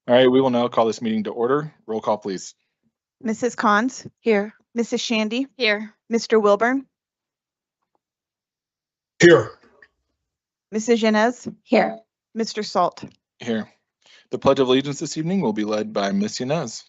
All right, we will now call this meeting to order. Roll call, please. Mrs. Cons? Here. Mrs. Shandy? Here. Mr. Wilburn? Here. Mrs. Yanez? Here. Mr. Salt? Here. The Pledge of Allegiance this evening will be led by Ms. Yanez.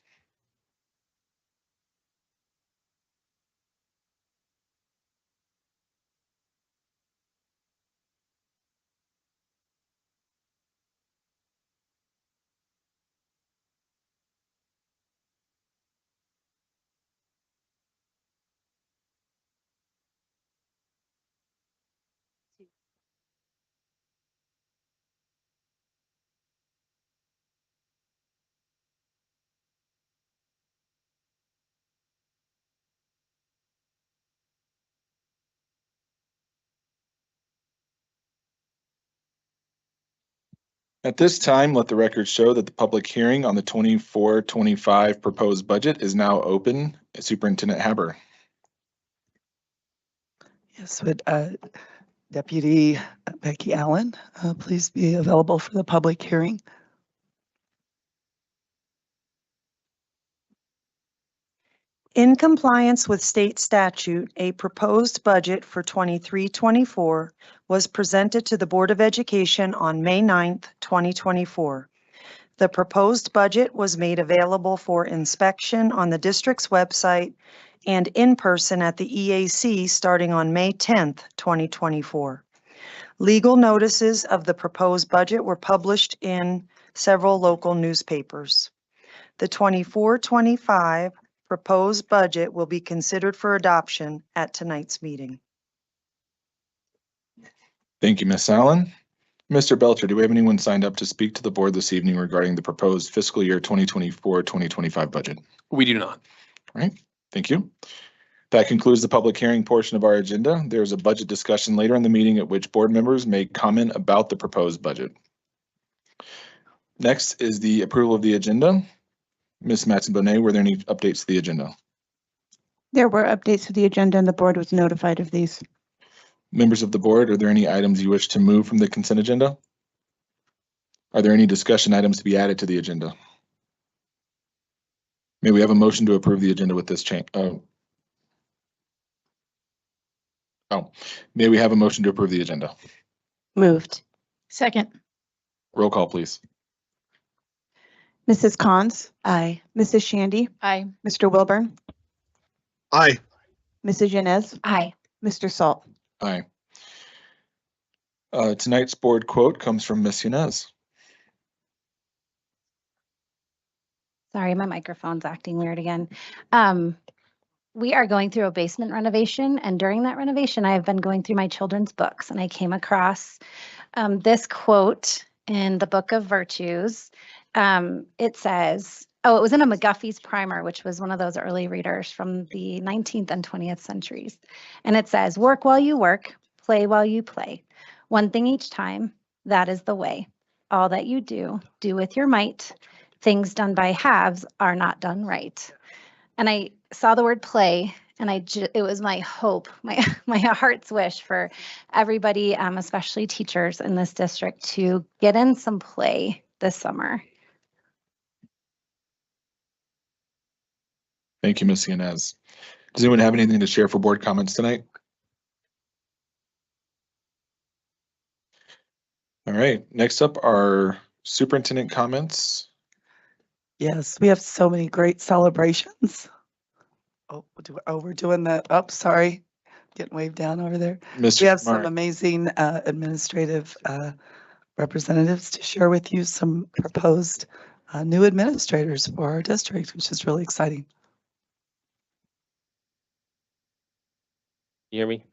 At this time, let the record show that the public hearing on the 24-25 proposed budget is now open. Superintendent Haber. Yes, would Deputy Becky Allen please be available for the public hearing? In compliance with state statute, a proposed budget for 23-24 was presented to the Board of Education on May 9th, 2024. The proposed budget was made available for inspection on the district's website and in person at the EAC starting on May 10th, 2024. Legal notices of the proposed budget were published in several local newspapers. The 24-25 proposed budget will be considered for adoption at tonight's meeting. Thank you, Ms. Allen. Mr. Belcher, do we have anyone signed up to speak to the board this evening regarding the proposed fiscal year 2024-2025 budget? We do not. All right, thank you. That concludes the public hearing portion of our agenda. There's a budget discussion later in the meeting at which board members may comment about the proposed budget. Next is the approval of the agenda. Ms. Matson-Bonet, were there any updates to the agenda? There were updates to the agenda and the board was notified of these. Members of the board, are there any items you wish to move from the consent agenda? Are there any discussion items to be added to the agenda? May we have a motion to approve the agenda with this change? May we have a motion to approve the agenda? Moved. Second. Roll call, please. Mrs. Cons? Aye. Mrs. Shandy? Aye. Mr. Wilburn? Aye. Mrs. Yanez? Aye. Mr. Salt? Aye. Tonight's board quote comes from Ms. Yanez. Sorry, my microphone's acting weird again. We are going through a basement renovation, and during that renovation, I have been going through my children's books, and I came across this quote in the Book of Virtues. It says, it was in a McGuffey's primer, which was one of those early readers from the 19th and 20th centuries. And it says, work while you work, play while you play. One thing each time, that is the way. All that you do, do with your might. Things done by halves are not done right. And I saw the word play, and it was my hope, my heart's wish for everybody, especially teachers in this district, to get in some play this summer. Thank you, Ms. Yanez. Does anyone have anything to share for board comments tonight? All right, next up are superintendent comments. Yes, we have so many great celebrations. We're doing that. Oh, sorry, getting waved down over there. Mr. We have Smart. some amazing administrative representatives to share with you some proposed new administrators for our district, which is really exciting. You hear me?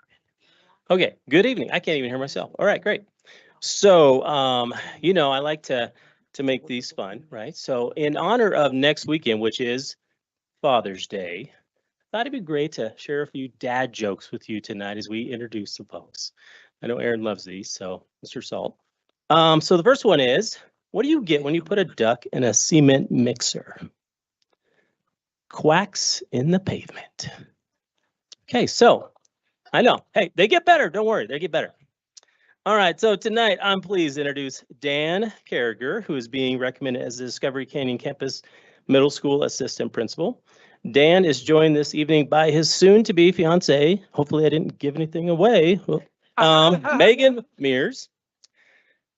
Okay, good evening. I can't even hear myself. All right, great. So, I like to make these fun, right? So in honor of next weekend, which is Father's Day, I thought it'd be great to share a few dad jokes with you tonight as we introduce some folks. I know Aaron loves these, so Mr. Salt. So the first one is, what do you get when you put a duck in a cement mixer? Quacks in the pavement. Okay, so I know. Hey, they get better. Don't worry, they get better. All right, so tonight I'm pleased to introduce Dan Carriger, who is being recommended as the Discovery Canyon Campus Middle School Assistant Principal. Dan is joined this evening by his soon-to-be fiance. Hopefully I didn't give anything away. Megan Mears.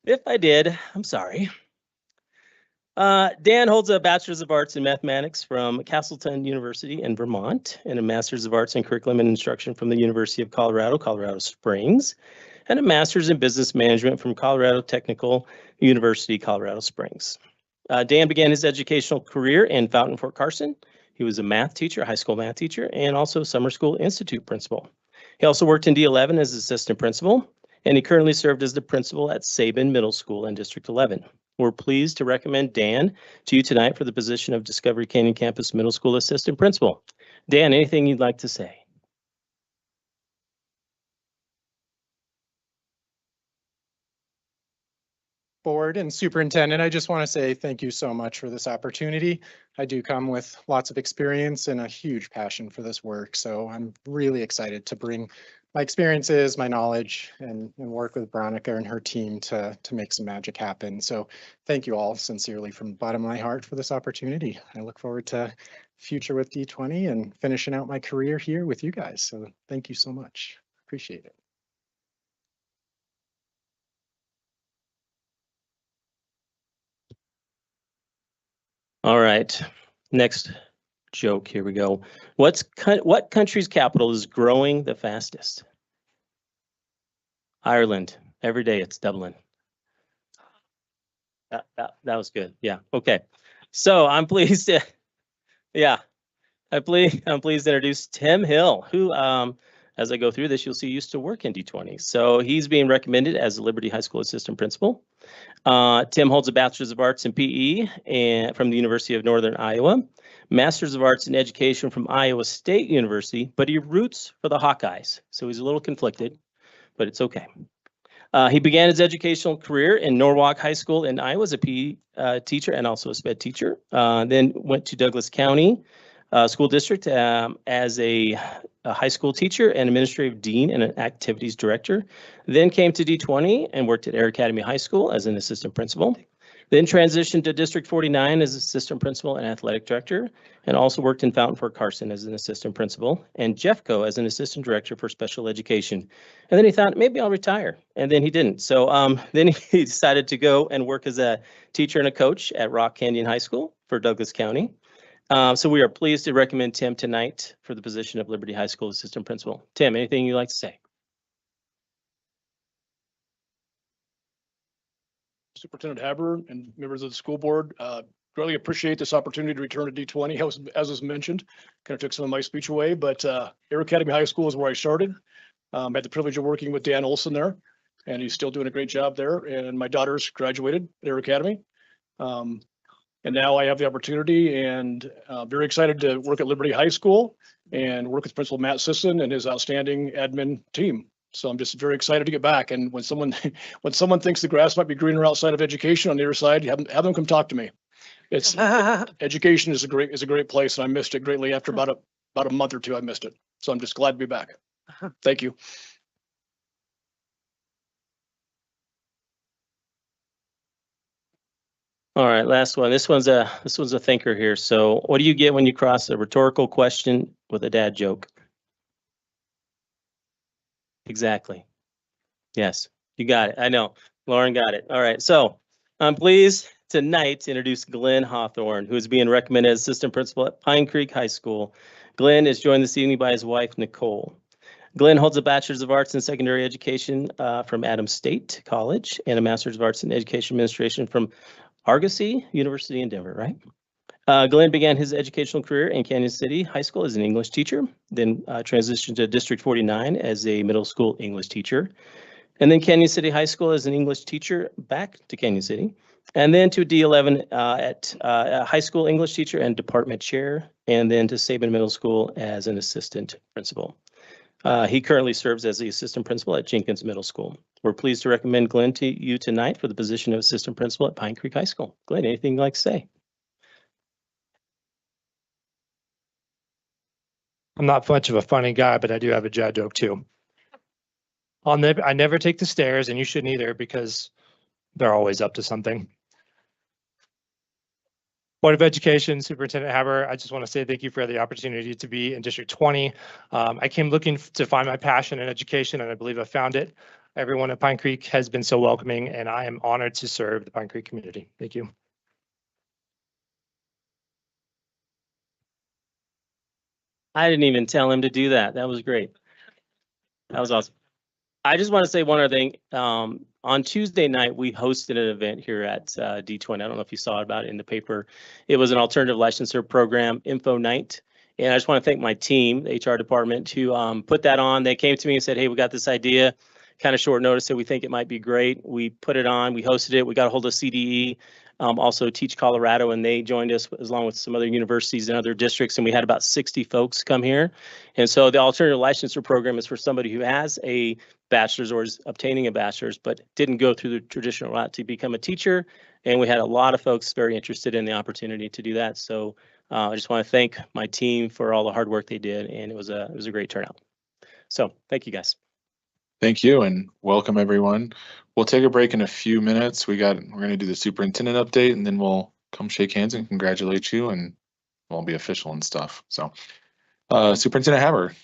If I did, I'm sorry. Dan holds a Bachelor's of Arts in Mathematics from Castleton University in Vermont and a Master's of Arts in Curriculum and Instruction from the University of Colorado, Colorado Springs, and a Master's in Business Management from Colorado Technical University, Colorado Springs. Dan began his educational career in Fountain, Fort Carson. He was a math teacher, high school math teacher, and also summer school institute principal. He also worked in D11 as assistant principal, and he currently served as the principal at Sabin Middle School in District 11. We're pleased to recommend Dan to you tonight for the position of Discovery Canyon Campus Middle School Assistant Principal. Dan, anything you'd like to say? Board and superintendent, I just want to say thank you so much for this opportunity. I do come with lots of experience and a huge passion for this work, so I'm really excited to bring my experiences, my knowledge, and work with Veronica and her team to make some magic happen. So thank you all sincerely from the bottom of my heart for this opportunity. I look forward to future with D20 and finishing out my career here with you guys. So thank you so much. Appreciate it. All right, next joke, here we go. What country's capital is growing the fastest? Ireland. Every day it's Dublin. That was good. Yeah, okay. So I'm pleased to, I'm pleased to introduce Tim Hill, who, as I go through this, you'll see used to work in D20. So he's being recommended as the Liberty High School Assistant Principal. Tim holds a Bachelor's of Arts in PE and from the University of Northern Iowa, Master's of Arts in Education from Iowa State University, but he roots for the Hawkeyes. So he's a little conflicted, but it's okay. He began his educational career in Norwalk High School in Iowa as a PE teacher and also a SPED teacher. Then went to Douglas County School District as a high school teacher and administrative dean and an activities director. Then came to D20 and worked at Air Academy High School as an assistant principal. Then transitioned to District 49 as assistant principal and athletic director, and also worked in Fountain Fort Carson as an assistant principal, and Jeffco as an assistant director for special education. And then he thought, maybe I'll retire, and then he didn't. So then he decided to go and work as a teacher and a coach at Rock Canyon High School for Douglas County. So we are pleased to recommend Tim tonight for the position of Liberty High School assistant principal. Tim, anything you'd like to say? Superintendent Haber and members of the school board, greatly appreciate this opportunity to return to D20. As was mentioned, kind of took some of my speech away, but Air Academy High School is where I started. Had the privilege of working with Dan Olson there, and he's still doing a great job there. And my daughter's graduated at Air Academy. And now I have the opportunity and very excited to work at Liberty High School and work with Principal Matt Sisson and his outstanding admin team. So I'm just very excited to get back. And when someone thinks the grass might be greener outside of education on the other side, have them come talk to me. It's education is a great place, and I missed it greatly after about a month or two. I missed it. So I'm just glad to be back. Thank you. All right, last one. This one's a thinker here. So what do you get when you cross a rhetorical question with a dad joke? Exactly. Yes, you got it. I know. Lauren got it. All right. So I'm pleased tonight to introduce Glenn Hawthorne, who is being recommended as assistant principal at Pine Creek High School. Glenn is joined this evening by his wife, Nicole. Glenn holds a Bachelor's of Arts in Secondary Education from Adams State College and a Master's of Arts in Education Administration from Argosy University in Denver, right? Glenn began his educational career in Canyon City High School as an English teacher, then transitioned to District 49 as a middle school English teacher, and then Canyon City High School as an English teacher, back to Canyon City, and then to D11 at high school English teacher and department chair, and then to Sabin Middle School as an assistant principal. He currently serves as the assistant principal at Jenkins Middle School. We're pleased to recommend Glenn to you tonight for the position of assistant principal at Pine Creek High School. Glenn, anything you'd like to say? I'm not much of a funny guy, but I do have a dad joke too. I never take the stairs, and you shouldn't either because they're always up to something. Board of Education, Superintendent Haber, I just want to say thank you for the opportunity to be in District 20. I came looking to find my passion in education, and I believe I found it. Everyone at Pine Creek has been so welcoming, and I am honored to serve the Pine Creek community. Thank you. I didn't even tell him to do that. That was great. That was awesome. I just want to say one other thing. On Tuesday night, we hosted an event here at D20. I don't know if you saw about it in the paper. It was an alternative licensure program info night. And I just want to thank my team, the HR department, to put that on. They came to me and said, hey, we got this idea, kind of short notice, so we think it might be great. We put it on, we hosted it, we got a hold of CDE, also Teach Colorado, and they joined us along with some other universities and other districts, and we had about 60 folks come here. And so the alternative licensure program is for somebody who has a bachelor's or is obtaining a bachelor's, but didn't go through the traditional route to become a teacher. And we had a lot of folks very interested in the opportunity to do that. So I just want to thank my team for all the hard work they did, and it was a great turnout. So thank you, guys. Thank you and welcome everyone. We'll take a break in a few minutes. We're going to do the superintendent update, and then we'll come shake hands and congratulate you, and we'll be official and stuff. So Superintendent Haber.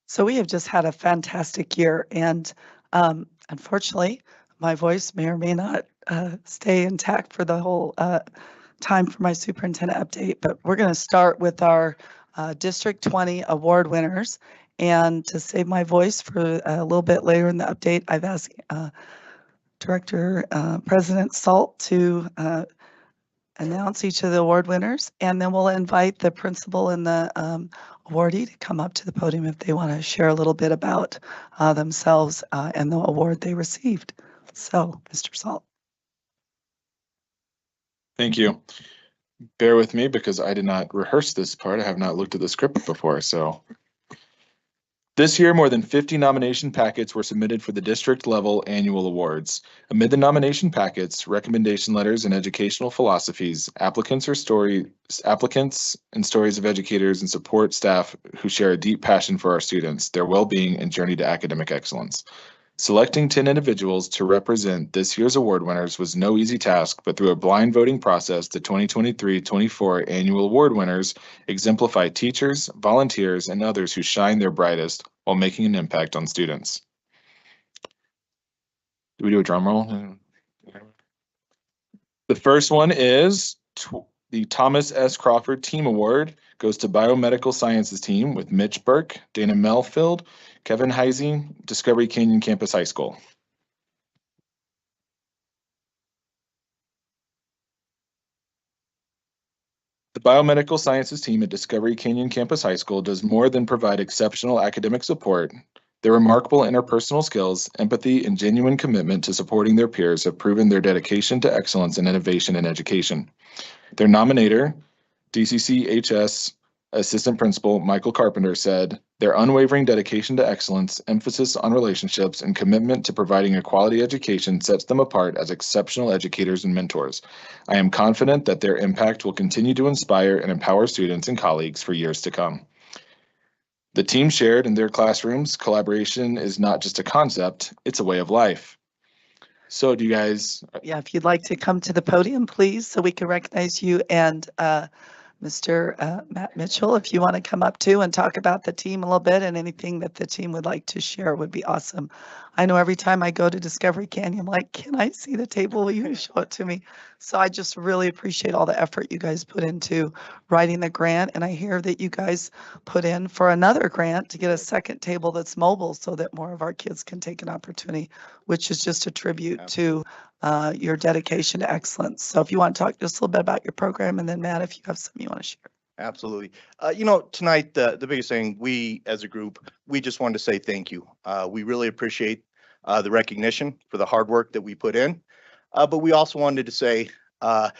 So we have just had a fantastic year, and unfortunately, my voice may or may not stay intact for the whole time for my superintendent update, but we're going to start with our District 20 award winners. And to save my voice for a little bit later in the update, I've asked Director President Salt to announce each of the award winners, and then we'll invite the principal and the awardee to come up to the podium if they want to share a little bit about themselves and the award they received. So, Mr. Salt. Thank you. Bear with me because I did not rehearse this part. I have not looked at the script before, so. This year, more than 50 nomination packets were submitted for the district level annual awards. Amid the nomination packets, recommendation letters, and educational philosophies, applicants and stories of educators and support staff who share a deep passion for our students, their well-being, and journey to academic excellence. Selecting 10 individuals to represent this year's award winners was no easy task, but through a blind voting process, the 2023-24 annual award winners exemplify teachers, volunteers, and others who shine their brightest while making an impact on students. Do we do a drum roll? The first one is the Thomas S. Crawford Team Award goes to Biomedical Sciences Team with Mitch Burke, Dana Melfield, Kevin Heisey, Discovery Canyon Campus High School. The Biomedical Sciences team at Discovery Canyon Campus High School does more than provide exceptional academic support. Their remarkable interpersonal skills, empathy, and genuine commitment to supporting their peers have proven their dedication to excellence and innovation in education. Their nominator, DCCHS Assistant Principal Michael Carpenter, said, "Their unwavering dedication to excellence, emphasis on relationships, and commitment to providing a quality education sets them apart as exceptional educators and mentors. I am confident that their impact will continue to inspire and empower students and colleagues for years to come." The team shared in their classrooms, collaboration is not just a concept, it's a way of life. So do you guys? Yeah, if you'd like to come to the podium, please, so we can recognize you, and Mr. Matt Mitchell, if you want to come up too and talk about the team a little bit, and anything that the team would like to share would be awesome. I know every time I go to Discovery Canyon, I'm like, can I see the table? Will you show it to me? So I just really appreciate all the effort you guys put into writing the grant. And I hear that you guys put in for another grant to get a second table that's mobile so that more of our kids can take an opportunity, which is just a tribute to your dedication to excellence. So if you want to talk just a little bit about your program, and then Matt, if you have something you want to share. Absolutely. Tonight, the biggest thing, we as a group, we just wanted to say thank you. We really appreciate the recognition for the hard work that we put in. But we also wanted to say the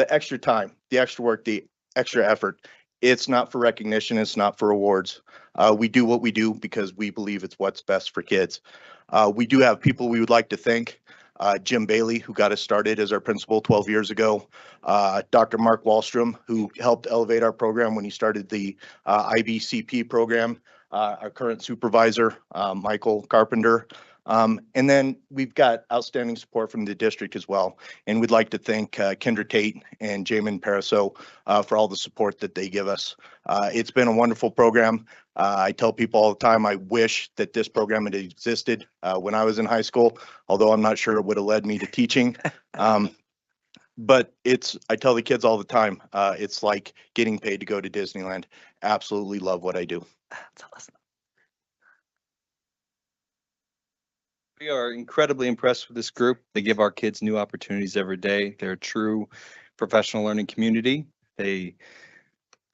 extra time, the extra work, the extra effort, it's not for recognition, it's not for awards. We do what we do because we believe it's what's best for kids. We do have people we would like to thank. Jim Bailey, who got us started as our principal 12 years ago, Dr. Mark Wallstrom, who helped elevate our program when he started the IBCP program, our current supervisor, Michael Carpenter. And then we've got outstanding support from the district as well. And we'd like to thank Kendra Tate and Jamin Paraso for all the support that they give us. It's been a wonderful program. I tell people all the time, I wish that this program had existed when I was in high school, although I'm not sure it would have led me to teaching. But I tell the kids all the time, it's like getting paid to go to Disneyland. Absolutely love what I do. That's awesome. We are incredibly impressed with this group. They give our kids new opportunities every day. They're a true professional learning community. They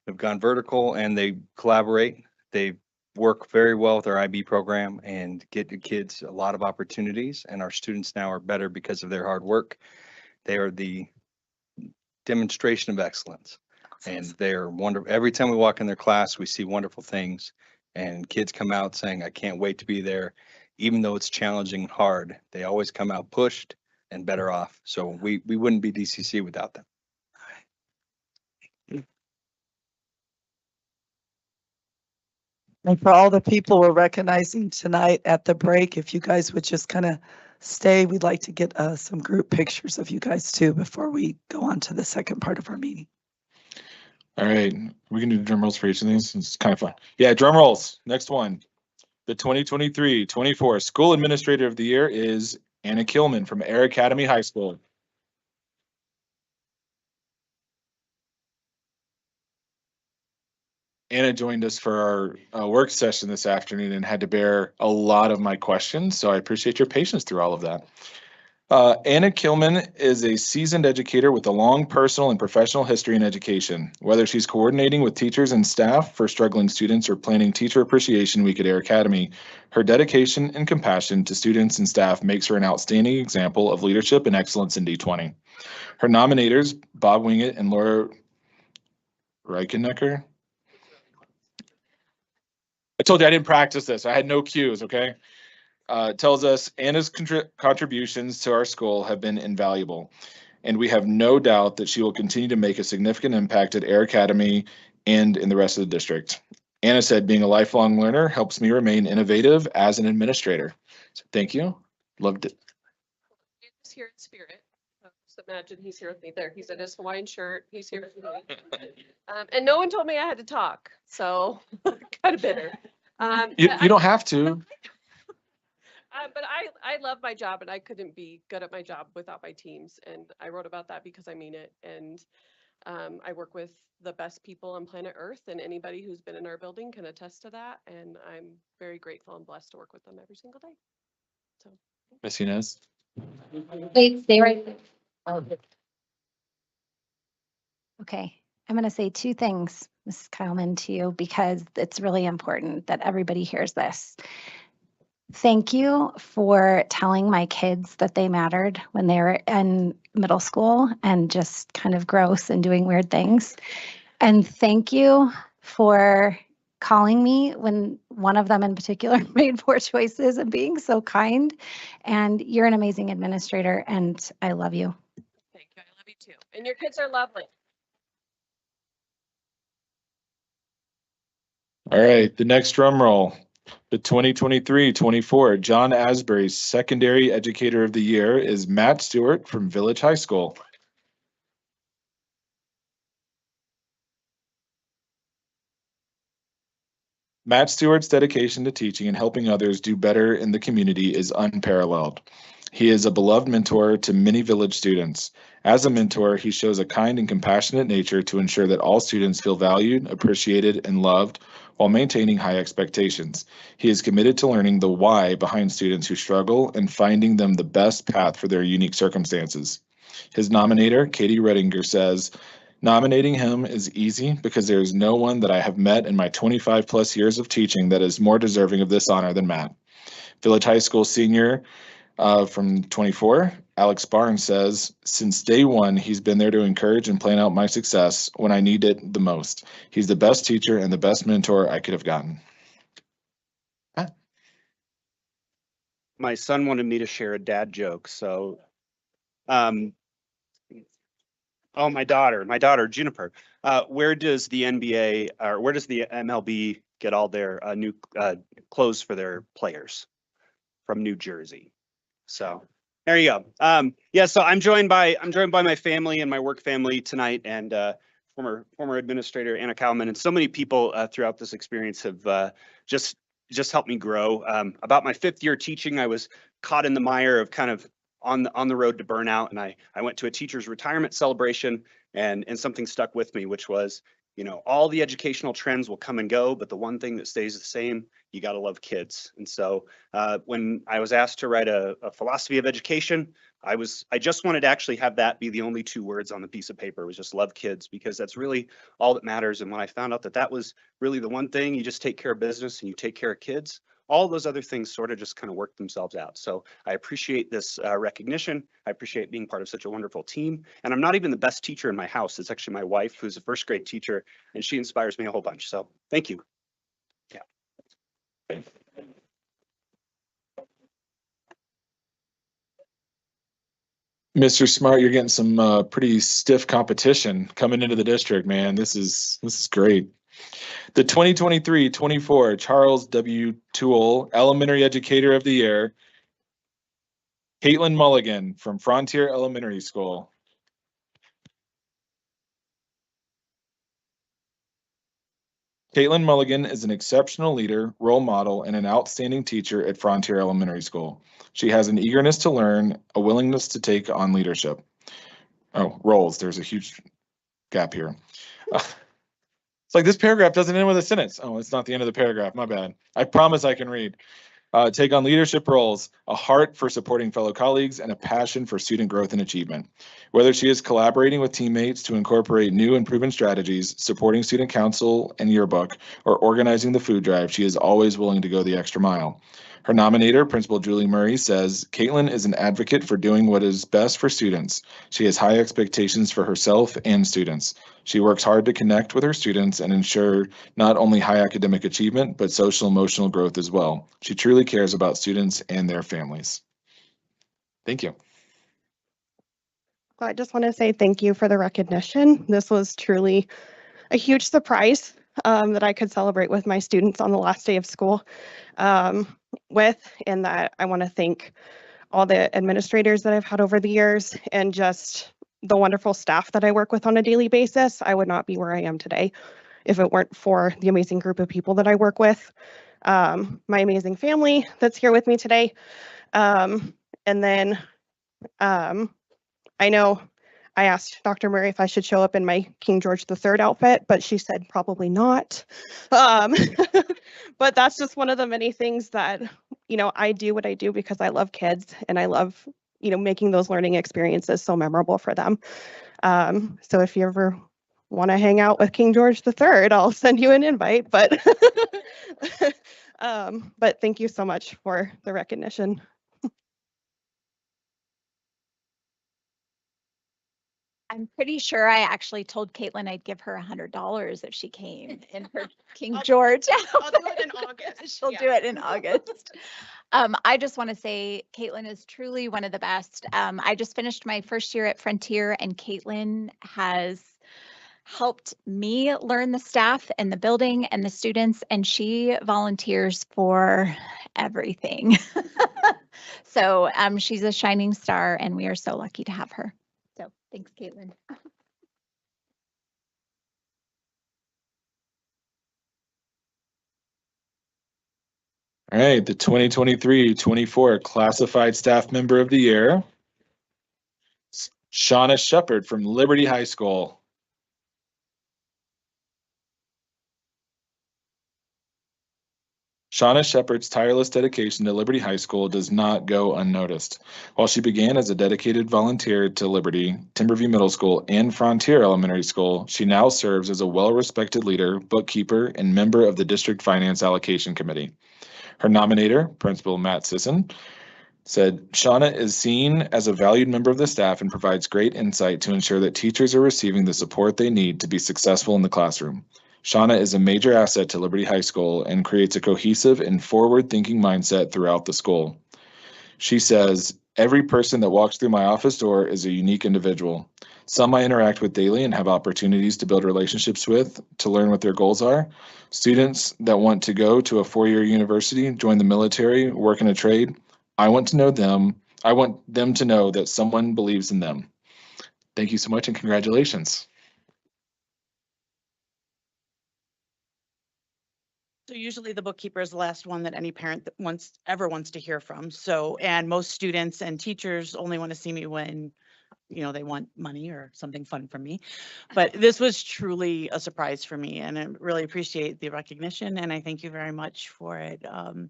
have gone vertical and they collaborate. They work very well with our IB program and get the kids a lot of opportunities. And our students now are better because of their hard work. They are the demonstration of excellence. And they're wonderful. Every time we walk in their class, we see wonderful things. And kids come out saying, I can't wait to be there. Even though it's challenging and hard, they always come out pushed and better off. So we wouldn't be DCC without them. And for all the people we're recognizing tonight at the break, if you guys would just kind of stay, we'd like to get some group pictures of you guys too before we go on to the second part of our meeting. All right, we can do drum rolls for each of these. It's kind of fun. Yeah, drum rolls. Next one. The 2023-24 School Administrator of the Year is Anna Kilman from Air Academy High School. Anna joined us for our work session this afternoon and had to bear a lot of my questions, so I appreciate your patience through all of that. Anna Kilman is a seasoned educator with a long personal and professional history in education. Whether she's coordinating with teachers and staff for struggling students or planning Teacher Appreciation Week at Air Academy, her dedication and compassion to students and staff makes her an outstanding example of leadership and excellence in D20. Her nominators, Bob Wingett and Laura Reichennecker. I told you I didn't practice this. I had no cues, okay? Tells us Anna's contributions to our school have been invaluable, and we have no doubt that she will continue to make a significant impact at Air Academy and in the rest of the district. Anna said, being a lifelong learner helps me remain innovative as an administrator. So thank you. Loved it. He's here in spirit. Just imagine he's here with me there. He's in his Hawaiian shirt. He's here with me. And no one told me I had to talk, so kind of bitter. You don't have to. But I love my job and I couldn't be good at my job without my teams. And I wrote about that because I mean it. And I work with the best people on planet Earth, and anybody who's been in our building can attest to that. And I'm very grateful and blessed to work with them every single day. So, Miss Inez. Wait, stay right there. Okay, I'm going to say two things, Mrs. Kyleman, to you, because it's really important that everybody hears this. Thank you for telling my kids that they mattered when they were in middle school and just kind of gross and doing weird things. And thank you for calling me when one of them in particular made poor choices and being so kind. And you're an amazing administrator and I love you. thank you. I love you too. And your kids are lovely. All right, the next drum roll. The 2023-24 John Asbury Secondary Educator of the Year is Matt Stewart from Village High School. Matt Stewart's dedication to teaching and helping others do better in the community is unparalleled. He is a beloved mentor to many village students. As a mentor, he shows a kind and compassionate nature to ensure that all students feel valued, appreciated, and loved while maintaining high expectations. He is committed to learning the why behind students who struggle and finding them the best path for their unique circumstances. His nominator, Katie Redinger, says, nominating him is easy because there is no one that I have met in my 25 plus years of teaching that is more deserving of this honor than Matt. Village High School senior from 24, Alex Barnes says, since day one, he's been there to encourage and plan out my success when I need it the most. He's the best teacher and the best mentor I could have gotten. My son wanted me to share a dad joke, so oh, my daughter Juniper, where does the NBA or where does the MLB get all their new clothes for their players from New Jersey. So there you go. Yeah, so I'm joined by my family and my work family tonight, and former administrator Anna Kowman, and so many people throughout this experience have just helped me grow. About my 5th year teaching, I was caught in the mire of kind of on the road to burnout, and I went to a teacher's retirement celebration, and something stuck with me, which was, you know, all the educational trends will come and go, but the one thing that stays the same, you got to love kids. And so when I was asked to write a philosophy of education, I just wanted to actually have that be the only 2 words on the piece of paper, was just love kids, because that's really all that matters. And when I found out that that was really the one thing, you just take care of business and you take care of kids, all those other things sort of just kind of work themselves out. So I appreciate this recognition. I appreciate being part of such a wonderful team. And I'm not even the best teacher in my house. It's actually my wife, who's a 1st grade teacher, and she inspires me a whole bunch. So thank you. Yeah. Mr. Smart, you're getting some pretty stiff competition coming into the district, man. This is great. The 2023-24 Charles W. Toole Elementary Educator of the Year, Caitlin Mulligan from Frontier Elementary School. Caitlin Mulligan is an exceptional leader, role model, and an outstanding teacher at Frontier Elementary School. She has an eagerness to learn, a willingness to take on leadership. Oh, roles. There's a huge gap here. It's like this paragraph doesn't end with a sentence. Oh, it's not the end of the paragraph. My bad. I promise I can read. Take on leadership roles, a heart for supporting fellow colleagues, and a passion for student growth and achievement. Whether she is collaborating with teammates to incorporate new and proven strategies, supporting student council and yearbook, or organizing the food drive, she is always willing to go the extra mile. Her nominator, Principal Julie Murray, says, Caitlin is an advocate for doing what is best for students. She has high expectations for herself and students. She works hard to connect with her students and ensure not only high academic achievement, but social emotional growth as well. She truly cares about students and their families. Thank you. Well, I just want to say thank you for the recognition. This was truly a huge surprise that I could celebrate with my students on the last day of school and that I want to thank all the administrators that I've had over the years and just the wonderful staff that I work with on a daily basis. I would not be where I am today if it weren't for the amazing group of people that I work with, my amazing family that's here with me today. And then I know I asked Dr. Murray if I should show up in my King George III outfit, but she said probably not. But that's just one of the many things that, you know, I do what I do because I love kids and I love, you know, making those learning experiences so memorable for them. So if you ever want to hang out with King George III, I'll send you an invite, but thank you so much for the recognition. I'm pretty sure I actually told Caitlin I'd give her $100 if she came in her King George. I'll do it in August. She'll do it in August. I just want to say Caitlin is truly one of the best. I just finished my 1st year at Frontier, and Caitlin has helped me learn the staff and the building and the students, and she volunteers for everything. So she's a shining star, and we are so lucky to have her. So thanks, Caitlin. All right, the 2023-24 Classified Staff Member of the Year, Shauna Shepard from Liberty High School. Shauna Shepard's tireless dedication to Liberty High School does not go unnoticed. While she began as a dedicated volunteer to Liberty, Timberview Middle School, and Frontier Elementary School, she now serves as a well-respected leader, bookkeeper, and member of the District Finance Allocation Committee. Her nominator, Principal Matt Sisson, said, Shauna is seen as a valued member of the staff and provides great insight to ensure that teachers are receiving the support they need to be successful in the classroom. Shauna is a major asset to Liberty High School and creates a cohesive and forward-thinking mindset throughout the school. She says, every person that walks through my office door is a unique individual. Some I interact with daily and have opportunities to build relationships with, to learn what their goals are. Students that want to go to a four-year university, join the military, work in a trade. I want them to know that someone believes in them. Thank you so much and congratulations. So usually the bookkeeper is the last one that any parent that ever wants to hear from. So, and most students and teachers only want to see me when, they want money or something fun from me. But this was truly a surprise for me, and I really appreciate the recognition, and I thank you very much for it. And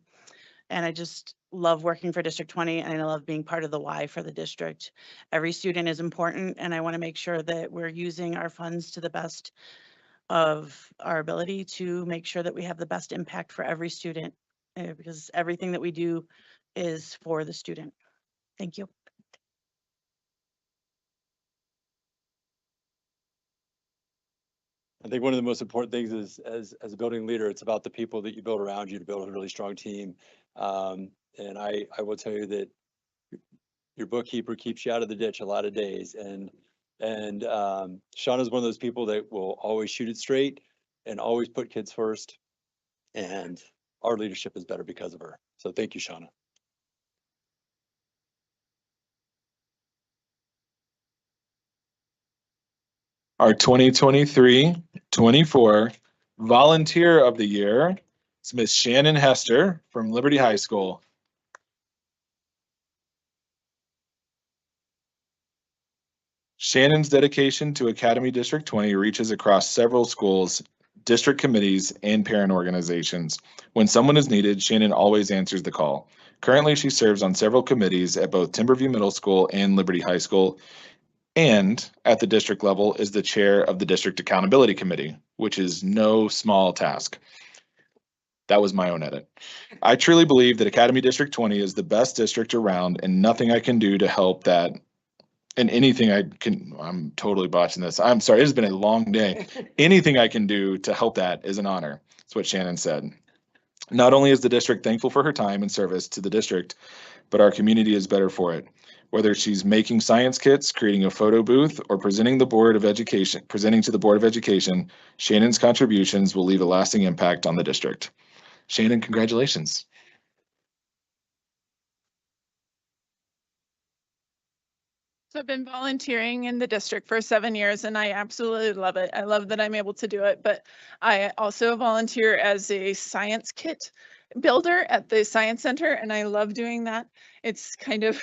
I just love working for District 20, and I love being part of the why for the district. Every student is important, and I want to make sure that we're using our funds to the best of our ability to make sure that we have the best impact for every student, because everything that we do is for the student. Thank you. I think one of the most important things is as a building leader, it's about the people that you build around you to build a really strong team. And I will tell you that your bookkeeper keeps you out of the ditch a lot of days. And Shauna's one of those people that will always shoot it straight and always put kids first. And our leadership is better because of her. So thank you, Shauna. Our 2023-24 Volunteer of the Year is Miss Shannon Hester from Liberty High School. Shannon's dedication to Academy District 20 reaches across several schools, district committees, and parent organizations. When someone is needed, Shannon always answers the call. Currently, she serves on several committees at both Timberview Middle School and Liberty High School, and at the district level is the chair of the District Accountability Committee, which is no small task. That was my own edit. I truly believe that Academy District 20 is the best district around, and nothing I can do to help that, and anything I can, I'm totally botching this. I'm sorry, it's been a long day. Anything I can do to help that is an honor. That's what Shannon said. Not only is the district thankful for her time and service to the district, but our community is better for it. Whether she's making science kits, creating a photo booth, or presenting to the Board of Education, Shannon's contributions will leave a lasting impact on the district. Shannon, congratulations. So I've been volunteering in the district for 7 years and I absolutely love it. I love that I'm able to do it, but I also volunteer as a science kit builder at the Science Center and I love doing that. It's kind of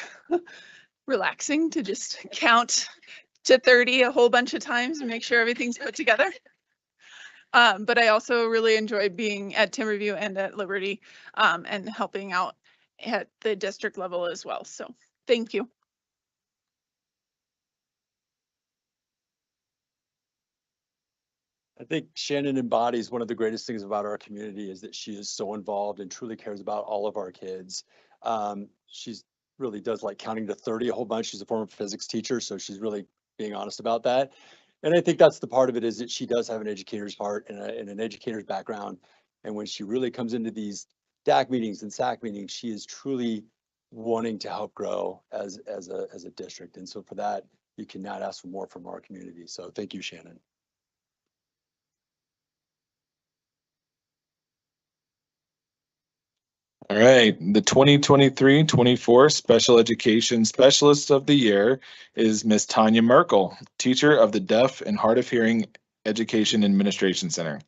relaxing to just count to 30 a whole bunch of times and make sure everything's put together. But I also really enjoy being at Timberview and at Liberty and helping out at the district level as well. So thank you. I think Shannon embodies one of the greatest things about our community is that she is so involved and truly cares about all of our kids. She's really does like counting to 30 a whole bunch. She's a former physics teacher, so she's really being honest about that. And I think that's the part of it is that she does have an educator's heart and an educator's background. And when she really comes into these DAC meetings and SAC meetings, she is truly wanting to help grow as a district. And so for that, you cannot ask for more from our community. So thank you, Shannon. All right, the 2023-24 Special Education Specialist of the Year is Miss Tanya Merkel, teacher of the Deaf and Hard of Hearing Education Administration Center.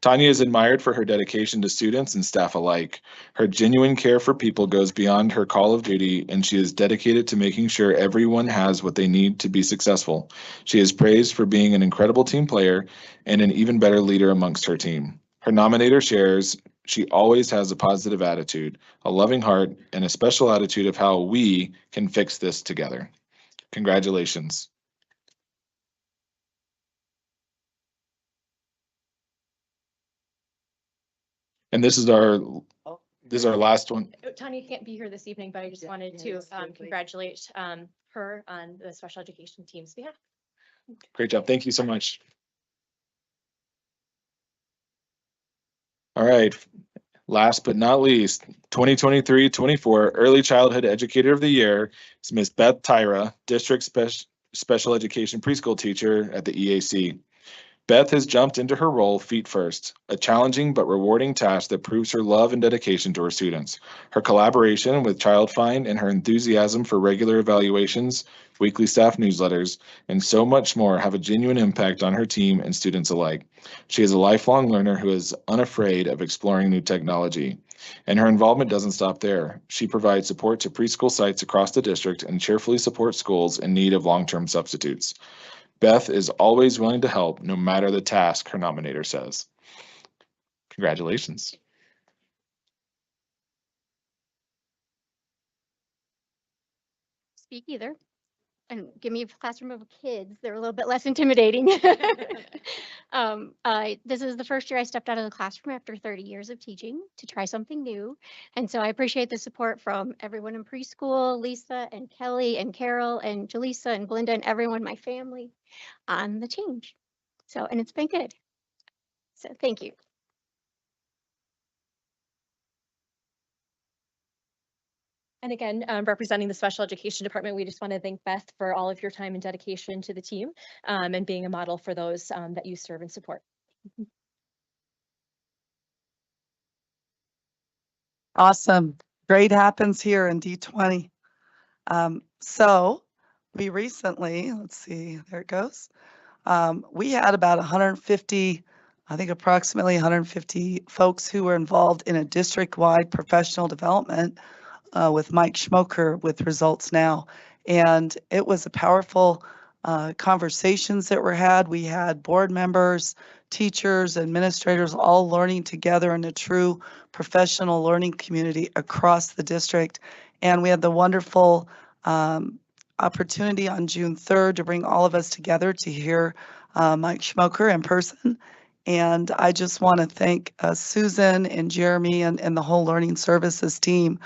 Tanya is admired for her dedication to students and staff alike. Her genuine care for people goes beyond her call of duty, and she is dedicated to making sure everyone has what they need to be successful. She is praised for being an incredible team player and an even better leader amongst her team. Her nominator shares she always has a positive attitude, a loving heart, and a special attitude of how we can fix this together. Congratulations. And this is our last one. Tanya can't be here this evening, but I just wanted to congratulate her on the special education team's behalf. Great job. Thank you so much. All right. Last but not least, 2023-24 Early Childhood Educator of the Year is Ms. Beth Tyra, District special education preschool teacher at the EAC. Beth has jumped into her role feet first, a challenging but rewarding task that proves her love and dedication to her students. Her collaboration with Child Find and her enthusiasm for regular evaluations, weekly staff newsletters, and so much more have a genuine impact on her team and students alike. She is a lifelong learner who is unafraid of exploring new technology. And her involvement doesn't stop there. She provides support to preschool sites across the district and cheerfully supports schools in need of long-term substitutes. Beth is always willing to help, no matter the task, her nominator says. Congratulations. Speak either. And give me a classroom of kids. They're a little bit less intimidating. This is the first year I stepped out of the classroom after 30 years of teaching to try something new. And so I appreciate the support from everyone in preschool, Lisa and Kelly and Carol and Jaleesa and Glinda and everyone, my family, on the change. So, and it's been good. So thank you. And again, representing the special education department, we just want to thank Beth for all of your time and dedication to the team and being a model for those that you serve and support. Awesome. Great happens here in D20. So we recently, let's see, there it goes. We had about 150, I think approximately 150 folks who were involved in a district-wide professional development with Mike Schmoker with Results Now. And it was a powerful conversations that were had. We had board members, teachers, administrators all learning together in a true professional learning community across the district. And we had the wonderful opportunity on June 3rd to bring all of us together to hear Mike Schmoker in person. And I just want to thank Susan and Jeremy and the whole Learning Services team.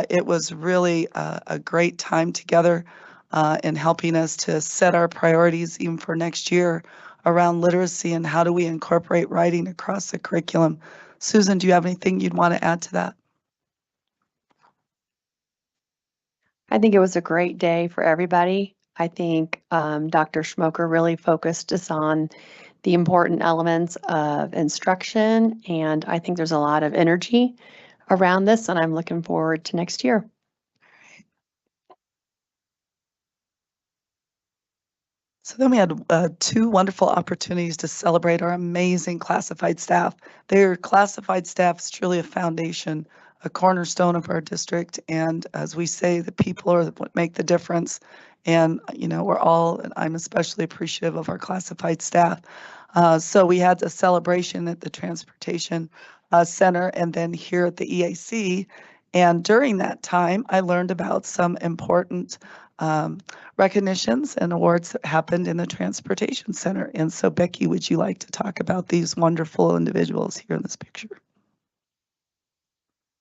It was really a great time together in helping us to set our priorities even for next year around literacy and how do we incorporate writing across the curriculum. Susan, do you have anything you'd want to add to that? I think it was a great day for everybody. I think Dr. Schmoker really focused us on the important elements of instruction, and I think there's a lot of energy around this, and I'm looking forward to next year. So then we had two wonderful opportunities to celebrate our amazing classified staff. Their classified staff is truly a foundation, a cornerstone of our district. And as we say, the people are what make the difference. And, you know, we're all, and I'm especially appreciative of our classified staff. So we had a celebration at the Transportation Center and then here at the EAC. And during that time, I learned about some important recognitions and awards that happened in the Transportation Center. And so, Becky, would you like to talk about these wonderful individuals here in this picture?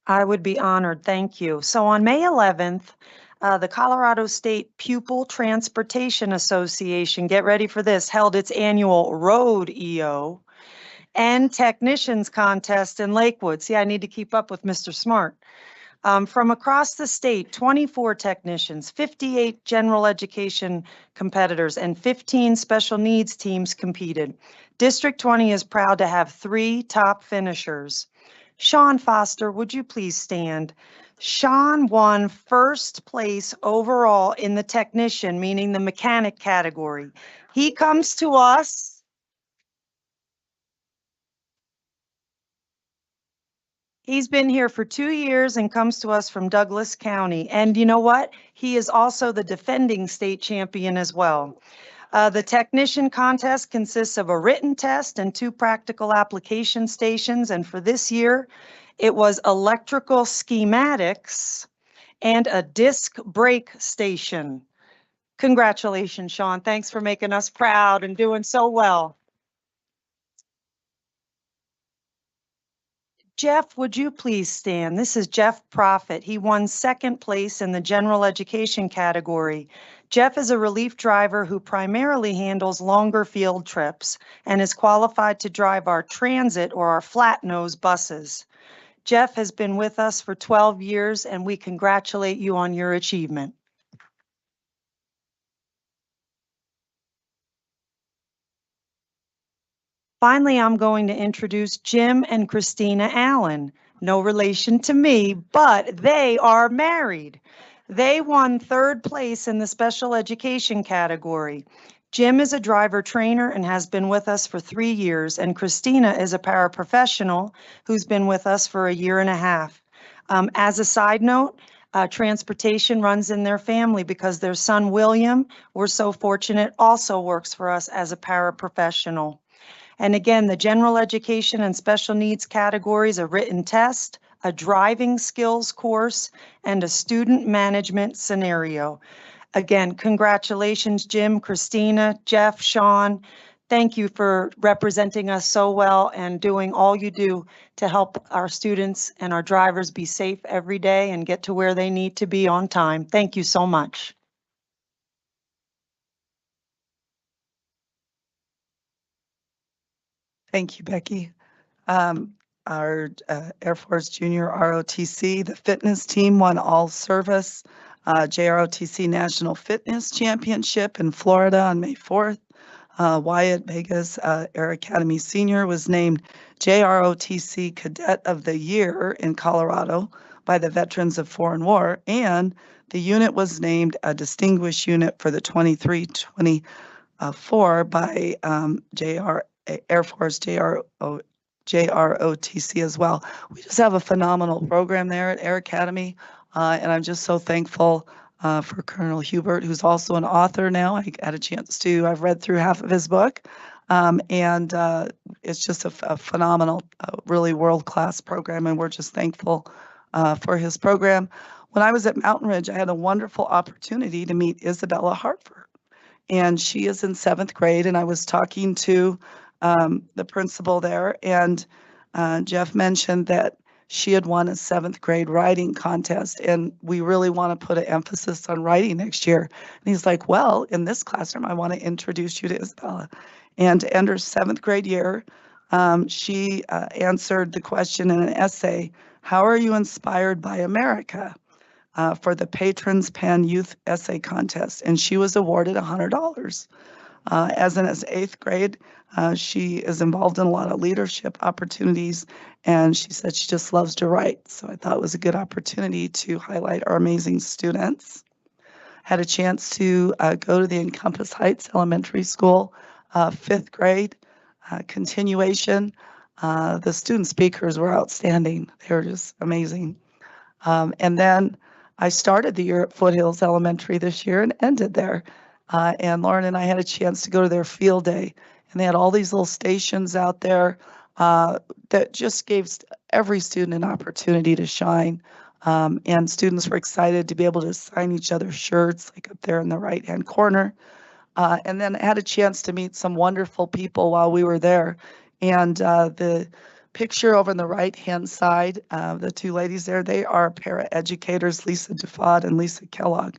I would be honored. Thank you. So on May 11th, the Colorado State Pupil Transportation Association, get ready for this, held its annual Road EO and Technicians Contest in Lakewood. See, I need to keep up with Mr. Smart. From across the state, 24 technicians, 58 general education competitors, and 15 special needs teams competed. District 20 is proud to have 3 top finishers. Sean Foster, would you please stand? Sean won first place overall in the technician, meaning the mechanic category. He comes to us. He's been here for 2 years and comes to us from Douglas County. And you know what? He is also the defending state champion as well. The technician contest consists of a written test and 2 practical application stations. And for this year, it was electrical schematics and a disc brake station. Congratulations, Sean. Thanks for making us proud and doing so well. Jeff, would you please stand? This is Jeff Profit. He won second place in the general education category. Jeff is a relief driver who primarily handles longer field trips and is qualified to drive our transit or our flat nose buses. Jeff has been with us for 12 years and we congratulate you on your achievement. Finally, I'm going to introduce Jim and Christina Allen. No relation to me, but they are married. They won third place in the special education category. Jim is a driver trainer and has been with us for 3 years, and Christina is a paraprofessional who's been with us for a year and a half. As a side note, transportation runs in their family because their son, William, we're so fortunate, also works for us as a paraprofessional. And again, the general education and special needs categories, a written test, a driving skills course, and a student management scenario. Again, congratulations, Jim, Christina, Jeff, Sean. Thank you for representing us so well and doing all you do to help our students and our drivers be safe every day and get to where they need to be on time. Thank you so much. Thank you, Becky. Our Air Force Junior ROTC, the fitness team won all service JROTC National Fitness Championship in Florida on May 4th. Wyatt Vegas Air Academy Senior was named JROTC Cadet of the Year in Colorado by the Veterans of Foreign War, and the unit was named a Distinguished Unit for the 23-24 by Air Force JROTC as well. We just have a phenomenal program there at Air Academy, and I'm just so thankful for Colonel Hubert, who's also an author now. I had a chance to, I've read through half of his book, and it's just a phenomenal, really world-class program, and we're just thankful for his program. When I was at Mountain Ridge, I had a wonderful opportunity to meet Isabella Hartford, and she is in 7th grade, and I was talking to the principal there, and Jeff mentioned that she had won a 7th grade writing contest, and we really want to put an emphasis on writing next year. And he's like, well, in this classroom, I want to introduce you to Isabella. And to end her 7th grade year, she answered the question in an essay, how are you inspired by America? For the Patrons Pen Youth Essay Contest, and she was awarded $100. As in 8th grade, she is involved in a lot of leadership opportunities, and she said she just loves to write. So I thought it was a good opportunity to highlight our amazing students. Had a chance to go to the Encompass Heights Elementary School, 5th grade continuation. The student speakers were outstanding. They were just amazing. And then I started the year at Foothills Elementary this year and ended there. And Lauren and I had a chance to go to their field day, and they had all these little stations out there that just gave every student an opportunity to shine. And students were excited to be able to sign each other's shirts, like up there in the right-hand corner. And then I had a chance to meet some wonderful people while we were there. And the picture over on the right-hand side, the two ladies there, they are paraeducators, Lisa DeFod and Lisa Kellogg.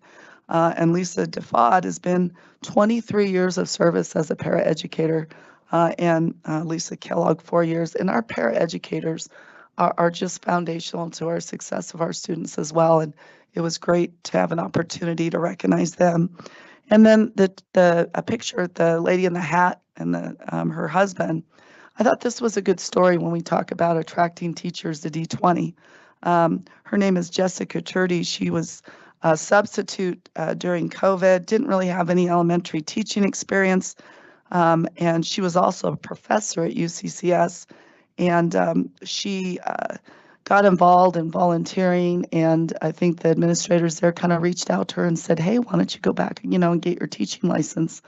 And Lisa DeFod has been 23 years of service as a paraeducator, and Lisa Kellogg 4 years. And our paraeducators are just foundational to our success of our students as well. And it was great to have an opportunity to recognize them. And then a picture of the lady in the hat and her husband. I thought this was a good story when we talk about attracting teachers to D20. Her name is Jessica Turdy. She was a substitute during COVID, didn't really have any elementary teaching experience, and she was also a professor at UCCS. And she got involved in volunteering, and I think the administrators there kind of reached out to her and said, hey, why don't you go back, and get your teaching license?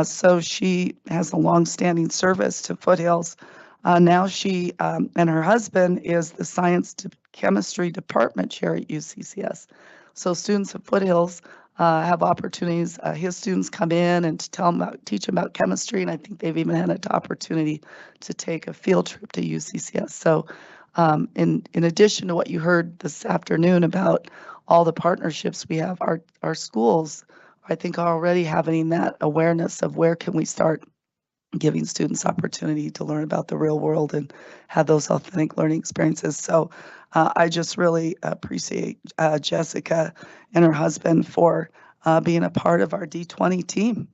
So she has a long-standing service to Foothills. Now she and her husband is the science to chemistry department chair at UCCS. So students at Foothills have opportunities. His students come in and teach them about chemistry, and I think they've even had an opportunity to take a field trip to UCCS. So in addition to what you heard this afternoon about all the partnerships we have, our schools, I think, are already having that awareness of where can we start giving students opportunity to learn about the real world and have those authentic learning experiences. So I just really appreciate Jessica and her husband for being a part of our D20 team.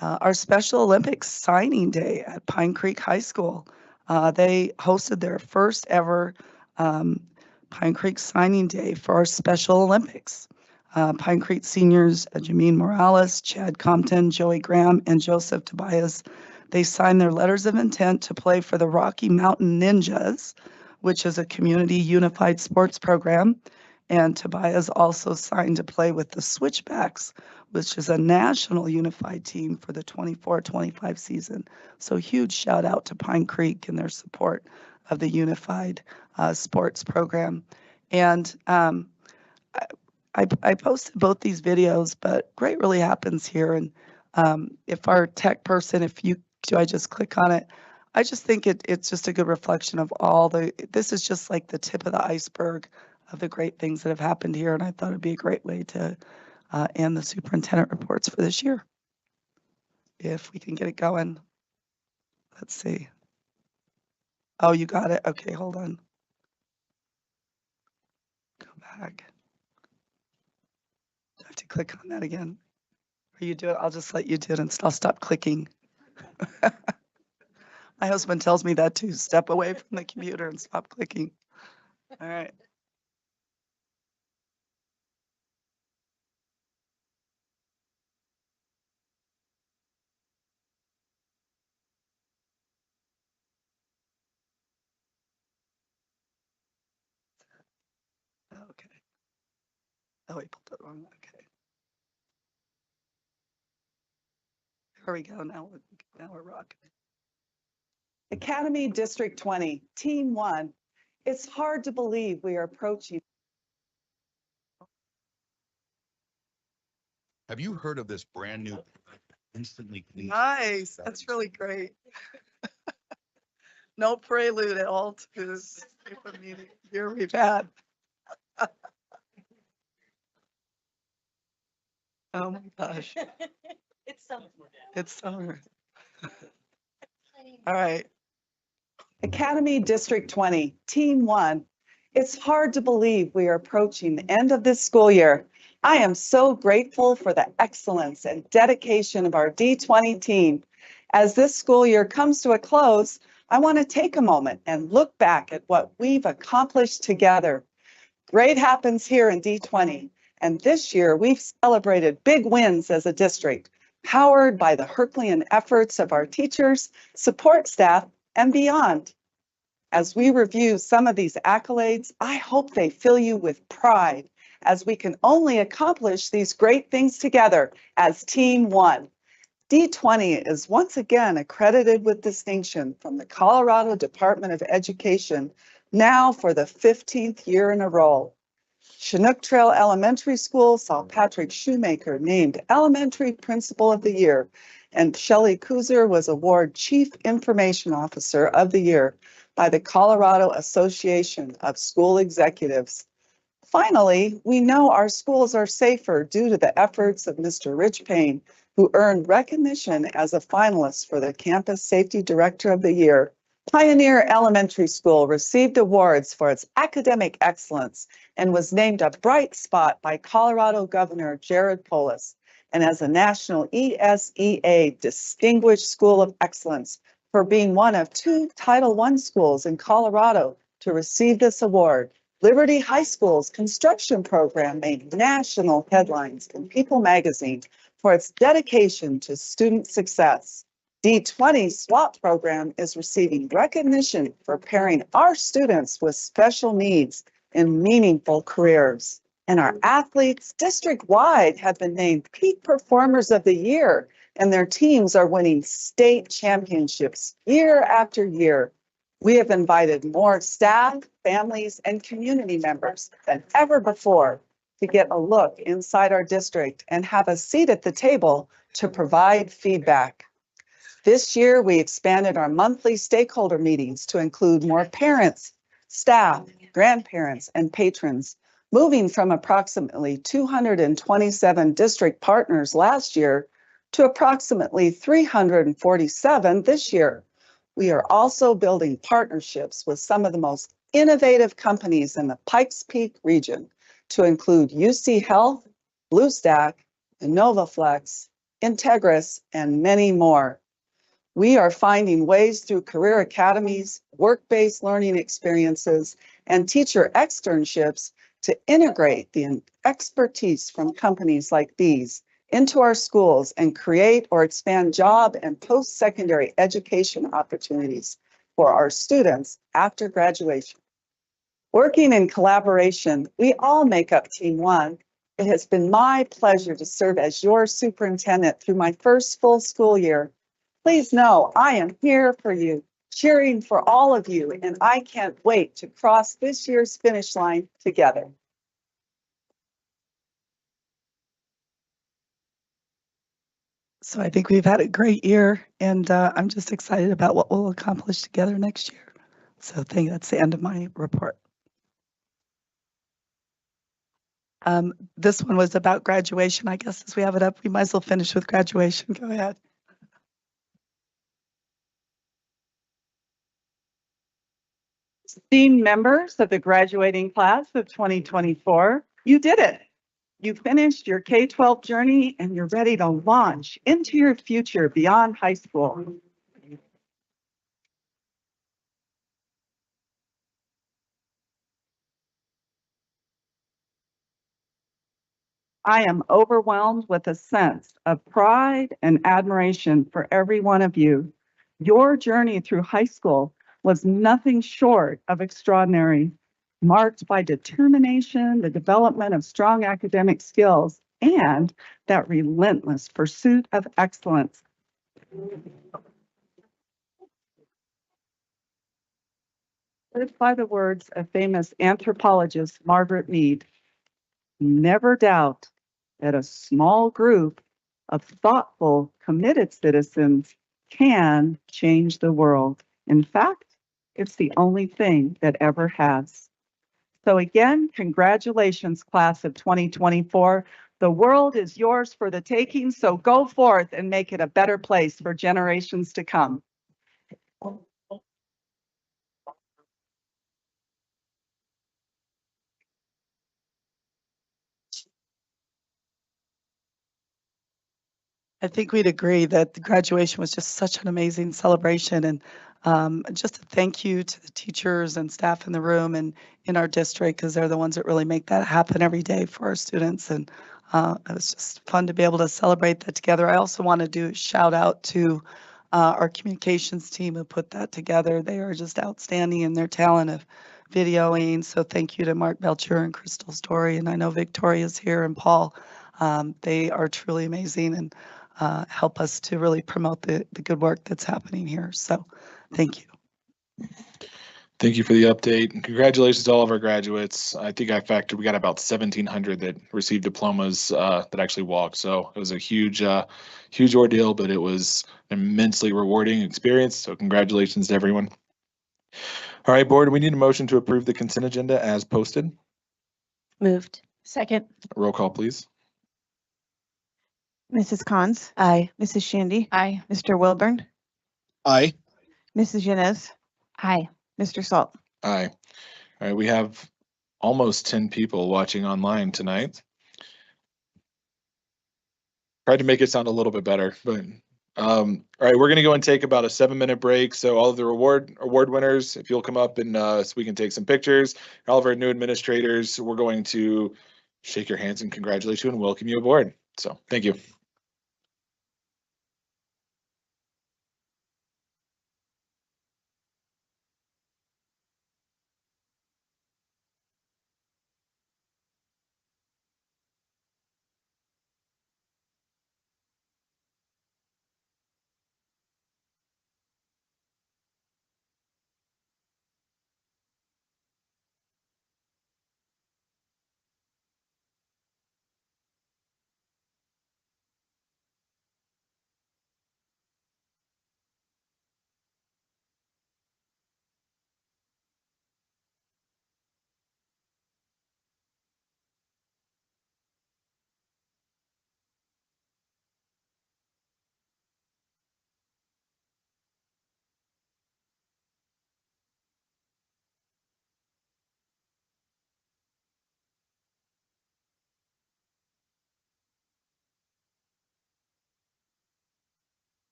Our Special Olympics signing day at Pine Creek High School. They hosted their first ever Pine Creek signing day for our Special Olympics. Pine Creek seniors Jameen Morales, Chad Compton, Joey Graham, and Joseph Tobias, they signed their letters of intent to play for the Rocky Mountain Ninjas, which is a community unified sports program. And Tobias also signed to play with the Switchbacks, which is a national unified team for the 24-25 season. So huge shout out to Pine Creek and their support of the unified sports program. And I posted both these videos, but great really happens here. And if our tech person, do I just click on it? I just think it's just a good reflection of this is just like the tip of the iceberg of the great things that have happened here. And I thought it'd be a great way to end the superintendent reports for this year. If we can get it going. Let's see. Oh, you got it. Okay, hold on. Go back. Do I have to click on that again? Or you do it? I'll just let you do it and I'll stop clicking. My husband tells me that too. Step away from the computer and stop clicking. All right. Okay. Oh, we pulled it wrong. Okay. Here we go. Now we're rocking. Academy District 20, Team 1. It's hard to believe we are approaching. Have you heard of this brand new instantly clean? Nice. That's really great. No prelude at all to this meeting here we've had. Oh my gosh. It's summer. It's summer. All right. Academy District 20, Team 1. It's hard to believe we are approaching the end of this school year. I am so grateful for the excellence and dedication of our D20 team. As this school year comes to a close, I want to take a moment and look back at what we've accomplished together. Great happens here in D20, and this year we've celebrated big wins as a district, powered by the Herculean efforts of our teachers, support staff, and beyond. As we review some of these accolades, I hope they fill you with pride as we can only accomplish these great things together as Team 1. D20 is once again accredited with distinction from the Colorado Department of Education, now for the 15th year in a row. Chinook Trail Elementary School saw Patrick Shoemaker named Elementary Principal of the Year, and Shelley Kuzer was awarded Chief Information Officer of the Year by the Colorado Association of School Executives. Finally, we know our schools are safer due to the efforts of Mr. Rich Payne, who earned recognition as a finalist for the Campus Safety Director of the Year. Pioneer Elementary School received awards for its academic excellence and was named a bright spot by Colorado Governor Jared Polis, and as a National ESEA Distinguished School of Excellence for being one of 2 Title I schools in Colorado to receive this award. Liberty High School's construction program made national headlines in People magazine for its dedication to student success. D20's SWAP program is receiving recognition for pairing our students with special needs in meaningful careers. And our athletes district-wide have been named Peak Performers of the Year, and their teams are winning state championships year after year. We have invited more staff, families, and community members than ever before to get a look inside our district and have a seat at the table to provide feedback. This year, we expanded our monthly stakeholder meetings to include more parents, staff, grandparents, and patrons, moving from approximately 227 district partners last year to approximately 347 this year. We are also building partnerships with some of the most innovative companies in the Pikes Peak region to include UC Health, BlueStack, and NovaFlex, Integris, and many more. We are finding ways through career academies, work-based learning experiences, and teacher externships to integrate the expertise from companies like these into our schools and create or expand job and post-secondary education opportunities for our students after graduation. Working in collaboration, we all make up Team One. It has been my pleasure to serve as your superintendent through my first full school year. Please know I am here for you, cheering for all of you, and I can't wait to cross this year's finish line together. So I think we've had a great year, and I'm just excited about what we'll accomplish together next year. So I think that's the end of my report. This one was about graduation. I guess as we have it up, we might as well finish with graduation. Go ahead. Esteemed members of the graduating class of 2024, you did it. You finished your K-12 journey and you're ready to launch into your future beyond high school. I am overwhelmed with a sense of pride and admiration for every one of you. Your journey through high school was nothing short of extraordinary, marked by determination, the development of strong academic skills, and that relentless pursuit of excellence. Lived by the words of famous anthropologist Margaret Mead, never doubt that a small group of thoughtful, committed citizens can change the world. In fact, it's the only thing that ever has. So again, congratulations, class of 2024. The world is yours for the taking, so go forth and make it a better place for generations to come. I think we'd agree that the graduation was just such an amazing celebration, and just a thank you to the teachers and staff in the room and in our district, because they're the ones that really make that happen every day for our students. And it was just fun to be able to celebrate that together. I also want to do a shout out to our communications team who put that together. They are just outstanding in their talent of videoing. So thank you to Mark Belcher and Crystal Story, and I know Victoria's here and Paul. They are truly amazing and help us to really promote the good work that's happening here. So thank you. Thank you for the update. And congratulations to all of our graduates. I think I factored we got about 1,700 that received diplomas that actually walked. So it was a huge, huge ordeal, but it was an immensely rewarding experience. So congratulations to everyone. All right, board, we need a motion to approve the consent agenda as posted. Moved. Second. Roll call, please. Mrs. Cons. Aye. Mrs. Shandy. Aye. Mr. Wilburn. Aye. Mrs. Yanez. Aye. Mr. Salt. Aye. All right, we have almost 10 people watching online tonight. Tried to make it sound a little bit better, but all right, we're gonna go and take about a 7-minute break. So all of the award winners, if you'll come up and so we can take some pictures. All of our new administrators, we're going to shake your hands and congratulate you and welcome you aboard. So thank you.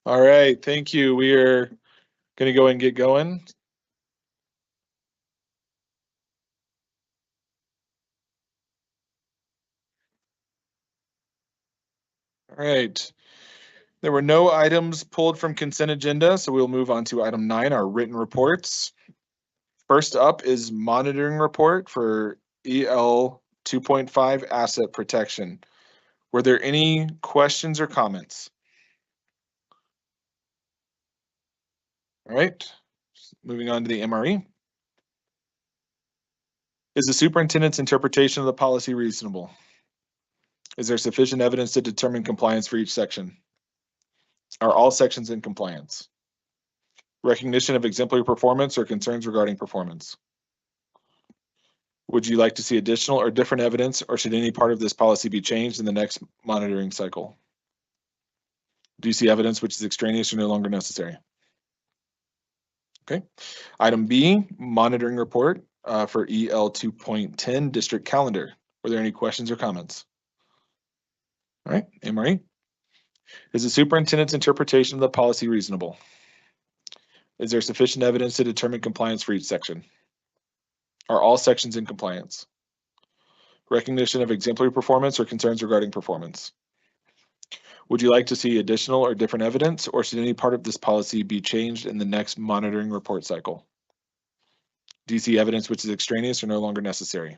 All right, thank you. We are going to go and get going. All right. There were no items pulled from consent agenda, so we'll move on to item 9, our written reports. First up is monitoring report for EL 2.5 asset protection. Were there any questions or comments? All right, moving on to the MRE. Is the superintendent's interpretation of the policy reasonable? Is there sufficient evidence to determine compliance for each section? Are all sections in compliance? Recognition of exemplary performance or concerns regarding performance? Would you like to see additional or different evidence, or should any part of this policy be changed in the next monitoring cycle? Do you see evidence which is extraneous or no longer necessary? Okay. Item B, monitoring report for EL 2.10 district calendar. Were there any questions or comments? All right, Anne-Marie. Is the superintendent's interpretation of the policy reasonable? Is there sufficient evidence to determine compliance for each section? Are all sections in compliance? Recognition of exemplary performance or concerns regarding performance? Would you like to see additional or different evidence, or should any part of this policy be changed in the next monitoring report cycle? Do you see evidence which is extraneous or no longer necessary?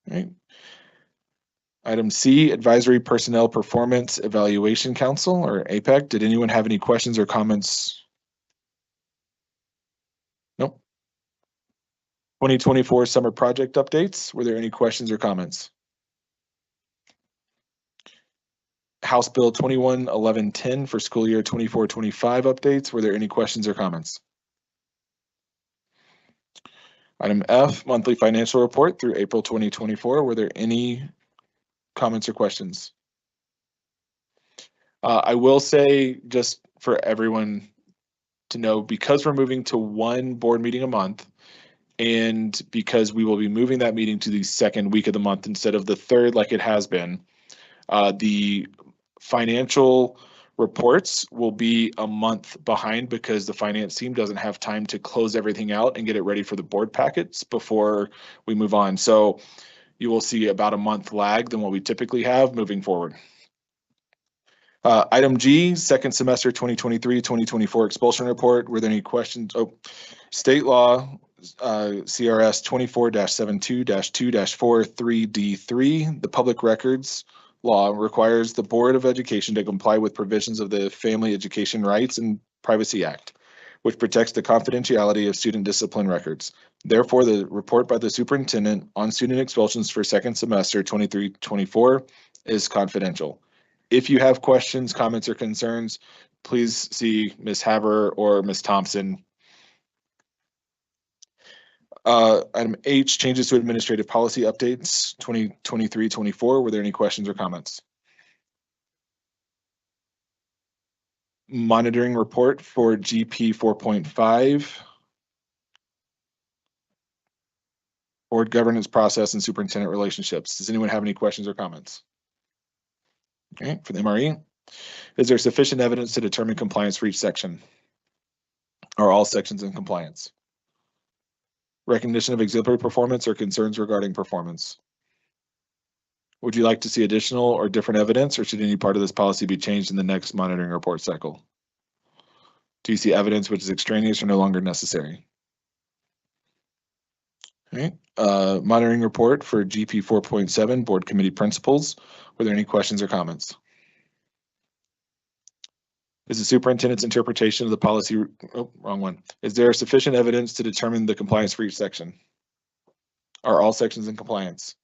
All right. Item C, Advisory Personnel Performance Evaluation Council, or APEC. Did anyone have any questions or comments? Nope. 2024 summer project updates. Were there any questions or comments? House Bill 211110 for school year 24-25 updates. Were there any questions or comments? Item F, monthly financial report through April 2024. Were there any comments or questions? I will say, just for everyone to know, because we're moving to one board meeting a month, and because we will be moving that meeting to the second week of the month instead of the third like it has been, the financial reports will be a month behind because the finance team doesn't have time to close everything out and get it ready for the board packets before we move on. So you will see about a month lag than what we typically have moving forward. Item G, second semester 2023-2024 expulsion report. Were there any questions? Oh, state law, CRS 24-72-2-43D3, the public records law requires the Board of Education to comply with provisions of the Family Education Rights and Privacy Act, which protects the confidentiality of student discipline records. Therefore, the report by the superintendent on student expulsions for second semester 23-24 is confidential. If you have questions, comments, or concerns, please see Ms. Haber or Ms. Thompson. Item H, changes to administrative policy updates 2023-24. Were there any questions or comments? Monitoring report for GP 4.5. Board governance process and superintendent relationships. Does anyone have any questions or comments? Okay, for the MRE, is there sufficient evidence to determine compliance for each section? Are all sections in compliance? Recognition of exemplary performance or concerns regarding performance? Would you like to see additional or different evidence, or should any part of this policy be changed in the next monitoring report cycle? Do you see evidence which is extraneous or no longer necessary? All right. Monitoring report for GP 4.7, board committee principals. Were there any questions or comments? Is the superintendent's interpretation of the policy, oh, wrong one. Is there sufficient evidence to determine the compliance for each section? Are all sections in compliance?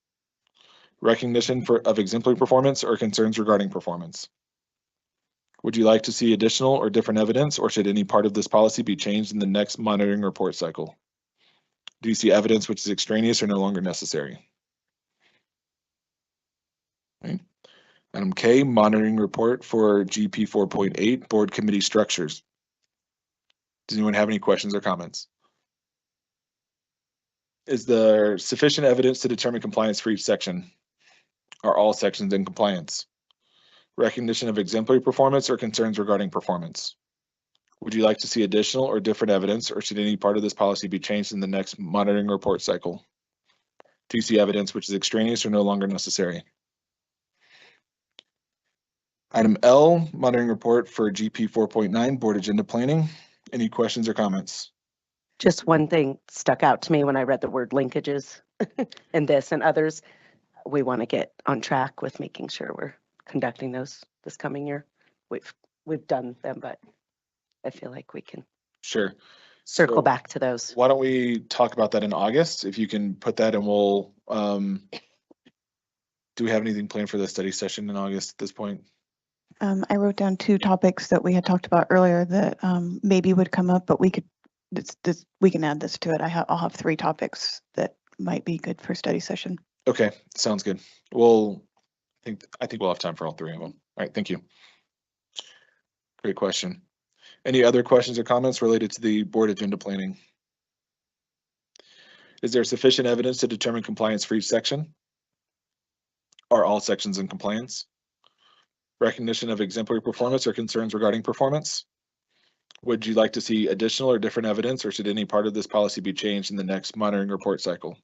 Recognition of exemplary performance or concerns regarding performance? Would you like to see additional or different evidence, or should any part of this policy be changed in the next monitoring report cycle? Do you see evidence which is extraneous or no longer necessary? Okay. Item K, monitoring report for GP 4.8, board committee structures. Does anyone have any questions or comments? Is there sufficient evidence to determine compliance for each section? Are all sections in compliance? recognition of exemplary performance, or concerns regarding performance? Would you like to see additional or different evidence, or should any part of this policy be changed in the next monitoring report cycle? Do you see evidence which is extraneous or no longer necessary? Item L, monitoring report for GP 4.9, board agenda planning. Any questions or comments? Just one thing stuck out to me when I read the word linkages in this and others. We want to get on track with making sure we're conducting those this coming year. We've done them, but I feel like we can Sure. circle So back to those. why don't we talk about that in August? If you can put that and we'll, do we have anything planned for the study session in August at this point? I wrote down 2 topics that we had talked about earlier that maybe would come up, but we could, we can add this to it. I'll have 3 topics that might be good for study session. Okay, sounds good. Well, I think we'll have time for all 3 of them. All right, thank you. Great question. Any other questions or comments related to the board agenda planning? Is there sufficient evidence to determine compliance for each section? Are all sections in compliance? Recognition of exemplary performance or concerns regarding performance? Would you like to see additional or different evidence, or should any part of this policy be changed in the next monitoring report cycle?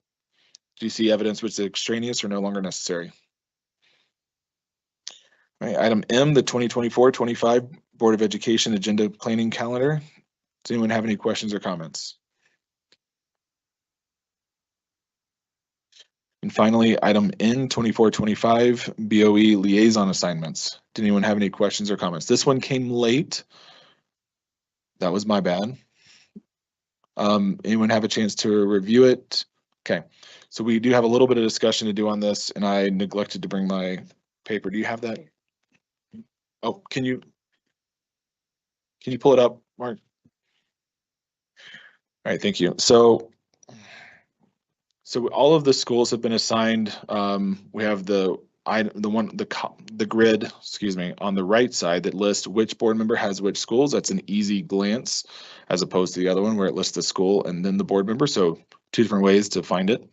Do you see evidence which is extraneous or no longer necessary? All right, item M, the 2024-25 Board of Education Agenda Planning Calendar. Does anyone have any questions or comments? And finally, item N, 24-25 BOE Liaison Assignments. Did anyone have any questions or comments? This one came late. That was my bad. Anyone have a chance to review it? Okay, so we do have a little bit of discussion to do on this, and I neglected to bring my paper. Do you have that? Oh, can you pull it up, Mark? All right, thank you. So all of the schools have been assigned. We have the grid, excuse me, on the right side that lists which board member has which schools. That's an easy glance, as opposed to the other one where it lists the school and then the board member. So 2 different ways to find it. The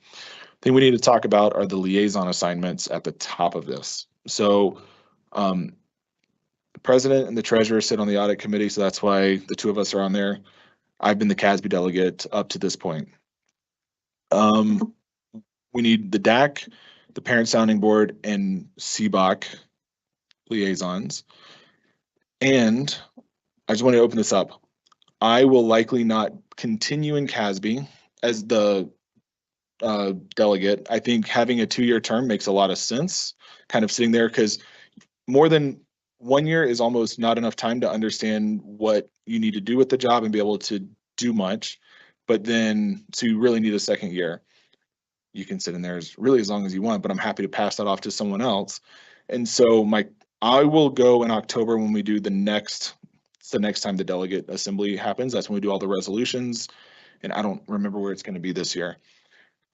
thing we need to talk about are the liaison assignments at the top of this. So the president and the treasurer sit on the audit committee, so that's why the 2 of us are on there. I've been the CASB delegate up to this point. We need the DAC, the Parent Sounding Board, and CBOC liaisons. And I just want to open this up. I will likely not continue in CASB as the delegate. I think having a 2-year term makes a lot of sense, kind of sitting there, because more than 1 year is almost not enough time to understand what you need to do with the job and be able to do much. But then, so you really need a 2nd year. You can sit in there as long as you want, but I'm happy to pass that off to someone else. And so I will go in October when we do it's the next time the delegate assembly happens. That's when we do all the resolutions, and I don't remember where it's going to be this year.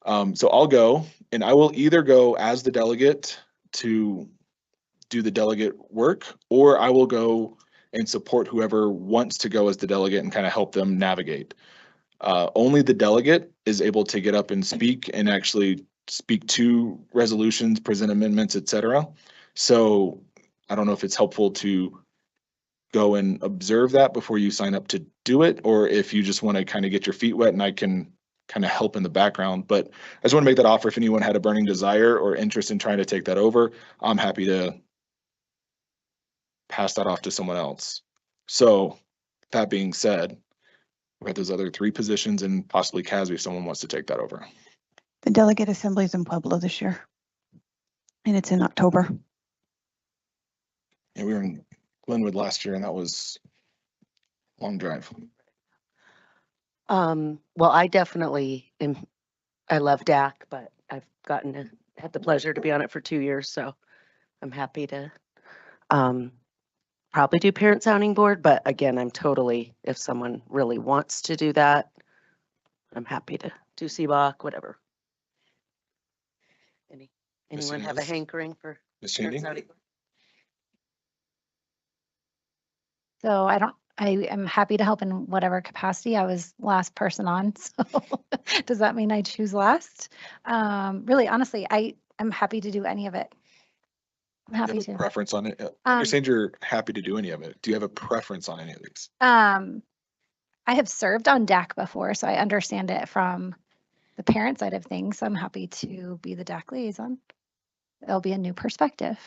So I'll go, and I will either go as the delegate to do the delegate work, or I will go and support whoever wants to go as the delegate and kind of help them navigate. Only the delegate is able to get up and speak and actually speak to resolutions, present amendments, etc. So I don't know if it's helpful to go and observe that before you sign up to do it, or if you just want to kind of get your feet wet and I can kind of help in the background. But I just want to make that offer. If anyone had a burning desire or interest in trying to take that over, I'm happy to pass that off to someone else. So that being said, we have those other 3 positions and possibly CASB if someone wants to take that over. The delegate assembly is in Pueblo this year, and it's in October. Yeah, we were in Glenwood last year, and that was a long drive. Well, I definitely I love DAC, but I've had the pleasure to be on it for 2 years, so I'm happy to probably do Parent Sounding Board, but again, if someone really wants to do that, I'm happy to do CBOC, whatever. Anyone have a hankering for Parent Sounding Board? So I am happy to help in whatever capacity. I was last person on, so does that mean I choose last? Really, honestly, I am happy to do any of it. I'm happy You have a to. preference on it? I understand you're happy to do any of it. Do you have a preference on any of these? I have served on DAC before, so I understand it from the parent side of things. So I'm happy to be the DAC liaison. It'll be a new perspective.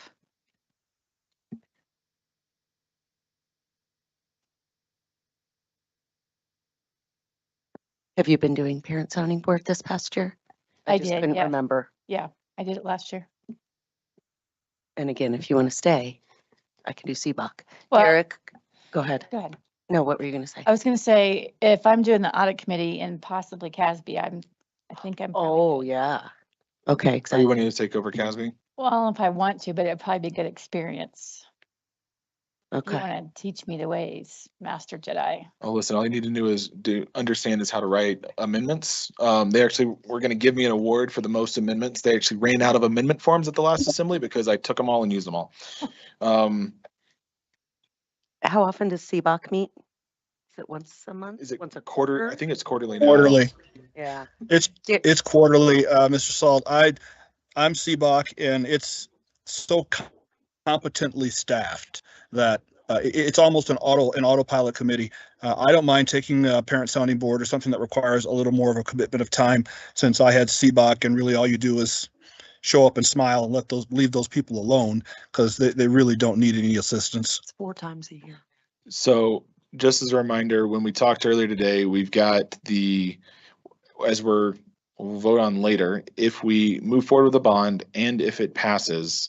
Have you been doing parent sounding board this past year? I just did, couldn't yeah. remember. Yeah, I did it last year. And again, if you want to stay, I can do CBOC. Well- Derek, go ahead. Go ahead. No, what were you going to say? I was going to say, if I'm doing the audit committee and possibly CASB, I think I'm. Oh, yeah. Okay, Are you excited. wanting to take over CASB? Well, if I want to, but it'd probably be a good experience. You Okay. want to teach me the ways, Master Jedi. Oh, listen, all you need to do is understand is how to write amendments. They actually were going to give me an award for the most amendments. They actually ran out of amendment forms at the last assembly because I took them all and used them all. How often does CBOC meet? Is it once a month? Is it once a quarter? I think it's quarterly now. Quarterly. Yeah. It's quarterly, Mr. Salt. I'm CBOC and it's so competently staffed that it's almost an autopilot committee. I don't mind taking a parent sounding board or something that requires a little more of a commitment of time, since I had CBOC and really all you do is show up and smile and leave those people alone, because they really don't need any assistance. It's 4 times a year. So just as a reminder, when we talked earlier today, we've got we'll vote on later, if we move forward with the bond and if it passes,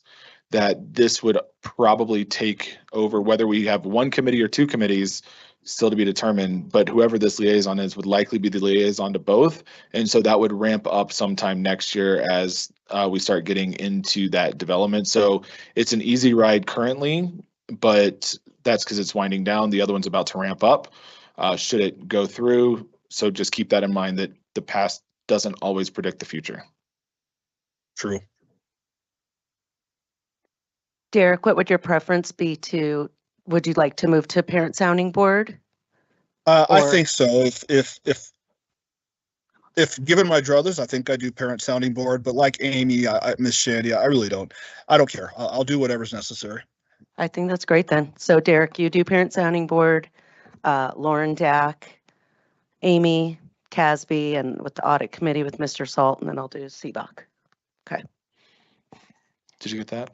that this would probably take over whether we have one committee or 2 committees, still to be determined, but whoever this liaison is would likely be the liaison to both. And so that would ramp up sometime next year as we start getting into that development. So it's an easy ride currently, but that's because it's winding down. The other one's about to ramp up. Should it go through? So just keep that in mind, that the past doesn't always predict the future. True. Derek, what would your preference be would you like to move to parent sounding board? I think so. If given my druthers, I think I do parent sounding board, but like Amy, Miss Shandy, I really don't. I don't care. I'll do whatever's necessary. I think that's great then. So Derek, you do parent sounding board, Lauren, DAC, Amy, CASB, and with the audit committee with Mr. Salt, and then I'll do CBOC. Okay. Did you get that?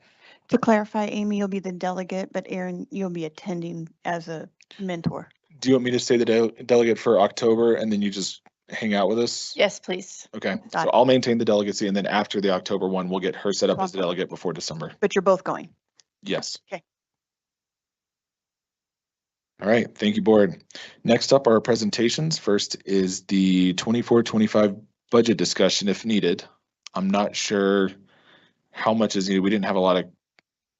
To clarify, Amy, you'll be the delegate, but Aaron, you'll be attending as a mentor. Do you want me to stay the delegate for October and then you just hang out with us? Yes, please. Okay, Got so it. I'll maintain the delegacy, and then after the October one, we'll get her set up as the delegate before December. But you're both going. Yes. Okay. All right, thank you, board. Next up are presentations. First is the 24-25 budget discussion if needed. I'm not sure how much is needed. We didn't have a lot of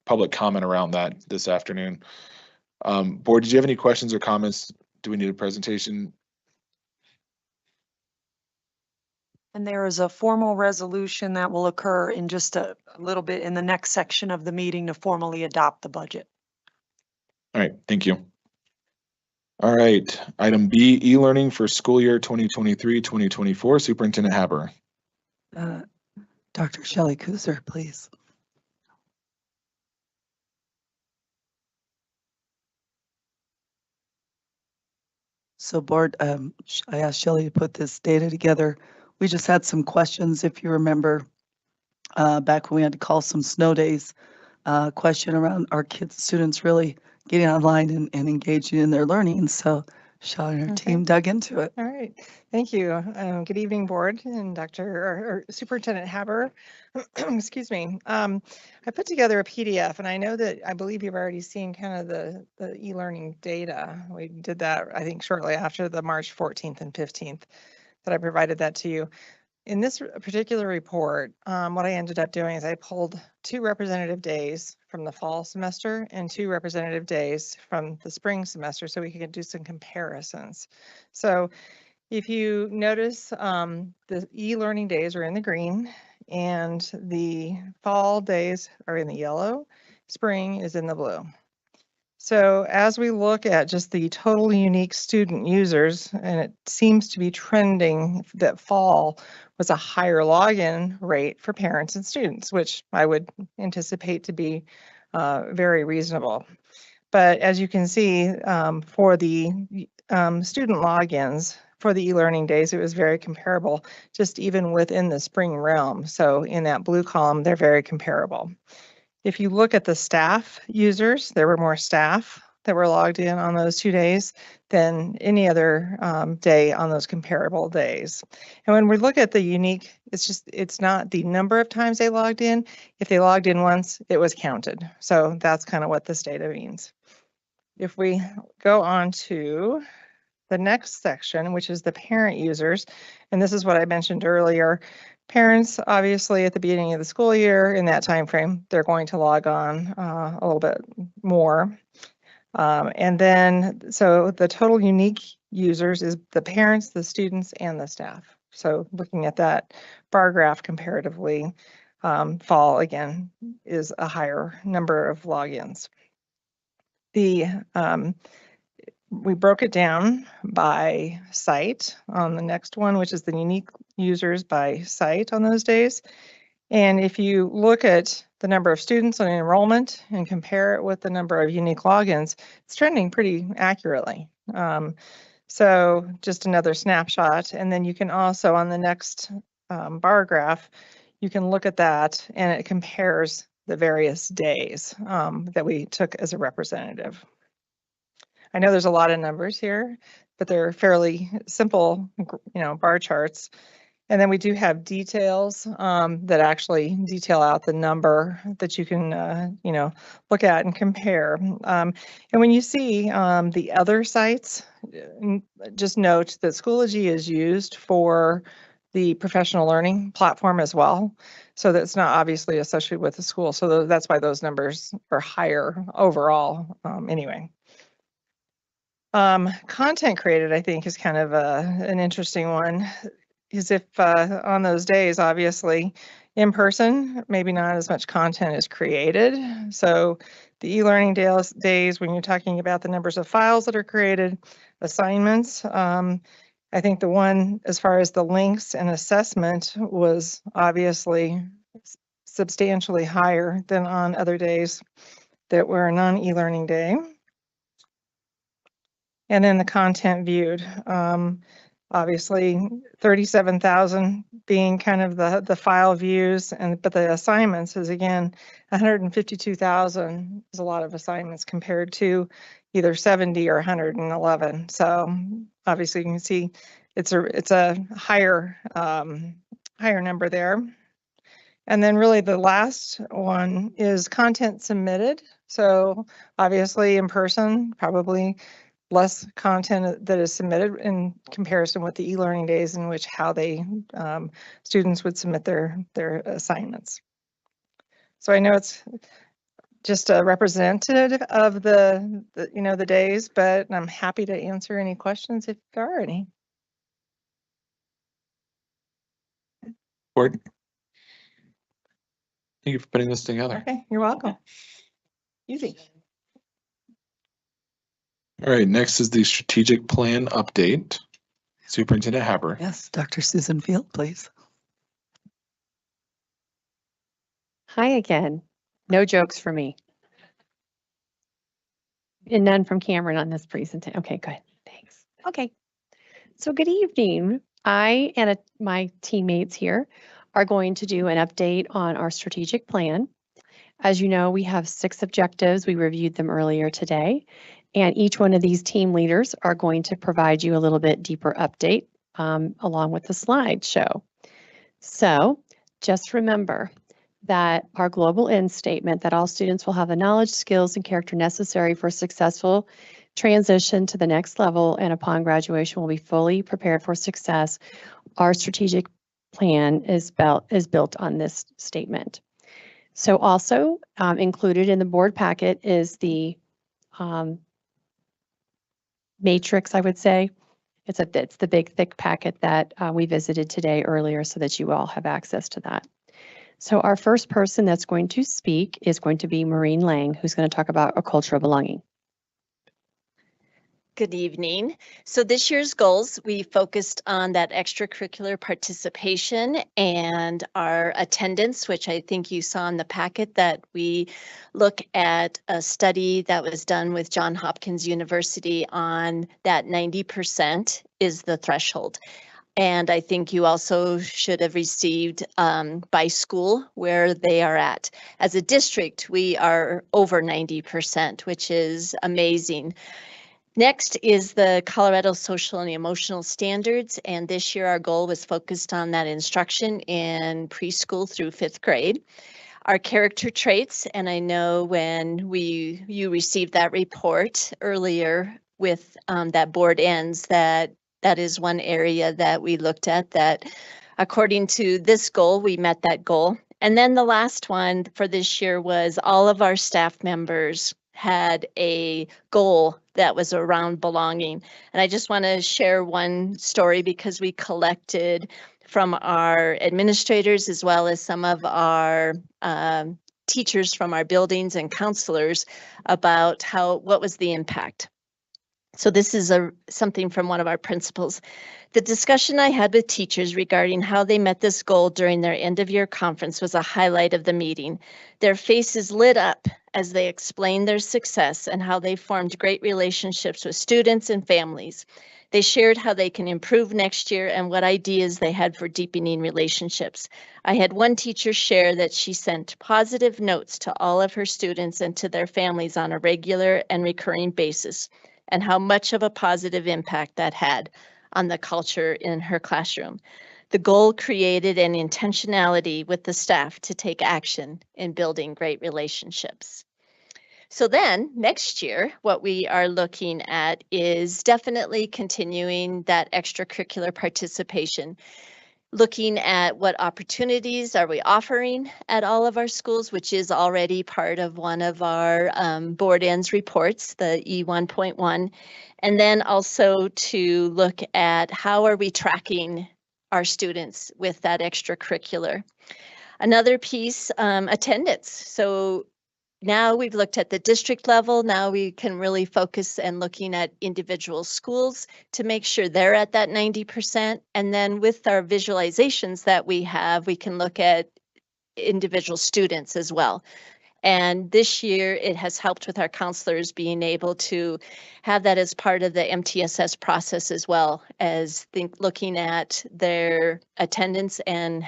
public comment around that this afternoon. Board, did you have any questions or comments? Do we need a presentation? And there is a formal resolution that will occur in just a little bit in the next section of the meeting to formally adopt the budget. All right, thank you. All right, item B, e-learning for school year 2023-2024, Superintendent Haber. Dr. Shelley Kuzer, please. So board, I asked Shelley to put this data together. We just had some questions, if you remember, back when we had to call some snow days, question around our kids, students really getting online and engaging in their learning. So Shelley and her team dug into it. All right, thank you. Good evening, board and or Superintendent Haber. Excuse me. I put together a PDF, and I believe you've already seen kind of the e-learning data. We did that, I think, shortly after the March 14th and 15th that I provided that to you. In this particular report, what I ended up doing is I pulled 2 representative days from the fall semester and 2 representative days from the spring semester so we could do some comparisons. So if you notice, the e-learning days are in the green and the fall days are in the yellow, spring is in the blue. So as we look at just the total unique student users, and it seems to be trending that fall was a higher login rate for parents and students, which I would anticipate to be very reasonable. But as you can see, for the student logins for the e-learning days, it was very comparable, just even within the spring realm. So in that blue column, they're very comparable. If you look at the staff users, there were more staff that were logged in on those 2 days than any other day on those comparable days. And when we look at the unique, it's not the number of times they logged in. If they logged in once, it was counted. So that's kind of what this data means. If we go on to the next section, which is the parent users, and this is what I mentioned earlier. Parents, obviously, at the beginning of the school year, in that time frame, they're going to log on a little bit more. And then, so the total unique users is the parents, the students, and the staff. So looking at that bar graph comparatively, fall, again, is a higher number of logins. We broke it down by site on the next one, which is the unique users by site on those days. And if you look at the number of students on enrollment and compare it with the number of unique logins, it's trending pretty accurately. So just another snapshot. And then you can also, on the next bar graph, you can look at that and it compares the various days that we took as a representative. I know there's a lot of numbers here, but they're fairly simple, bar charts. And then we do have details that actually detail out the number that you can, look at and compare. And when you see the other sites, just note that Schoology is used for the professional learning platform as well. So that's not obviously associated with the school. So that's why those numbers are higher overall anyway. Content created, I think, is kind of an interesting one, is if on those days, obviously, in person, maybe not as much content is created. So the e-learning days, when you're talking about the numbers of files that are created, assignments, I think the one as far as the links and assessment was obviously substantially higher than on other days that were a non-e-learning day. And then the content viewed, obviously 37,000 being kind of the file views, but the assignments is again 152,000 is a lot of assignments compared to either 70 or 111. So obviously you can see it's a higher number there. And then really the last one is content submitted. So obviously in person, probably less content that is submitted in comparison with the e-learning days in which how they students would submit their assignments. So I know it's just a representative of the days, but I'm happy to answer any questions if there are any. Board. Thank you for putting this together. Okay, you're welcome. Easy. All right, next is the strategic plan update. Superintendent Haber. Yes, Dr. Susan Field, please. Hi again. No jokes for me. And none from Cameron on this presentation. Okay, good. Thanks. Okay. So good evening. I and my teammates here are going to do an update on our strategic plan. As you know, we have 6 objectives. We reviewed them earlier today. And each one of these team leaders are going to provide you a little bit deeper update along with the slideshow. So just remember that our global end statement that all students will have the knowledge, skills, and character necessary for successful transition to the next level and upon graduation will be fully prepared for success. Our strategic plan is built on this statement. So also included in the board packet is the matrix, I would say. It's the big thick packet that we visited today earlier so that you all have access to that. So our first person that's going to speak is going to be Maureen Lang, who's going to talk about a culture of belonging. Good evening. So this year's goals, we focused on that extracurricular participation and our attendance, which I think you saw in the packet, that we look at a study that was done with Johns Hopkins University on that 90% is the threshold. And I think you also should have received by school where they are at. As a district, we are over 90%, which is amazing. Next is the Colorado Social and Emotional Standards, and this year our goal was focused on that instruction in preschool through 5th grade. Our character traits, and I know when you received that report earlier with that board ends, that is one area that we looked at that according to this goal, we met that goal. And then the last one for this year was all of our staff members had a goal that was around belonging. And I just want to share one story because we collected from our administrators as well as some of our teachers from our buildings and counselors about what was the impact. So this is something from one of our principals. The discussion I had with teachers regarding how they met this goal during their end of year conference was a highlight of the meeting. Their faces lit up as they explained their success and how they formed great relationships with students and families. They shared how they can improve next year and what ideas they had for deepening relationships. I had one teacher share that she sent positive notes to all of her students and to their families on a regular and recurring basis, and how much of a positive impact that had on the culture in her classroom. The goal created an intentionality with the staff to take action in building great relationships. So then next year, what we are looking at is definitely continuing that extracurricular participation, looking at what opportunities are we offering at all of our schools, which is already part of one of our board ends reports, the E1.1, and then also to look at how are we tracking our students with that extracurricular. Another piece, attendance. So now we've looked at the district level. Now we can really focus and looking at individual schools to make sure they're at that 90%. And then with our visualizations that we have, we can look at individual students as well. And this year it has helped with our counselors being able to have that as part of the MTSS process as well as looking at their attendance and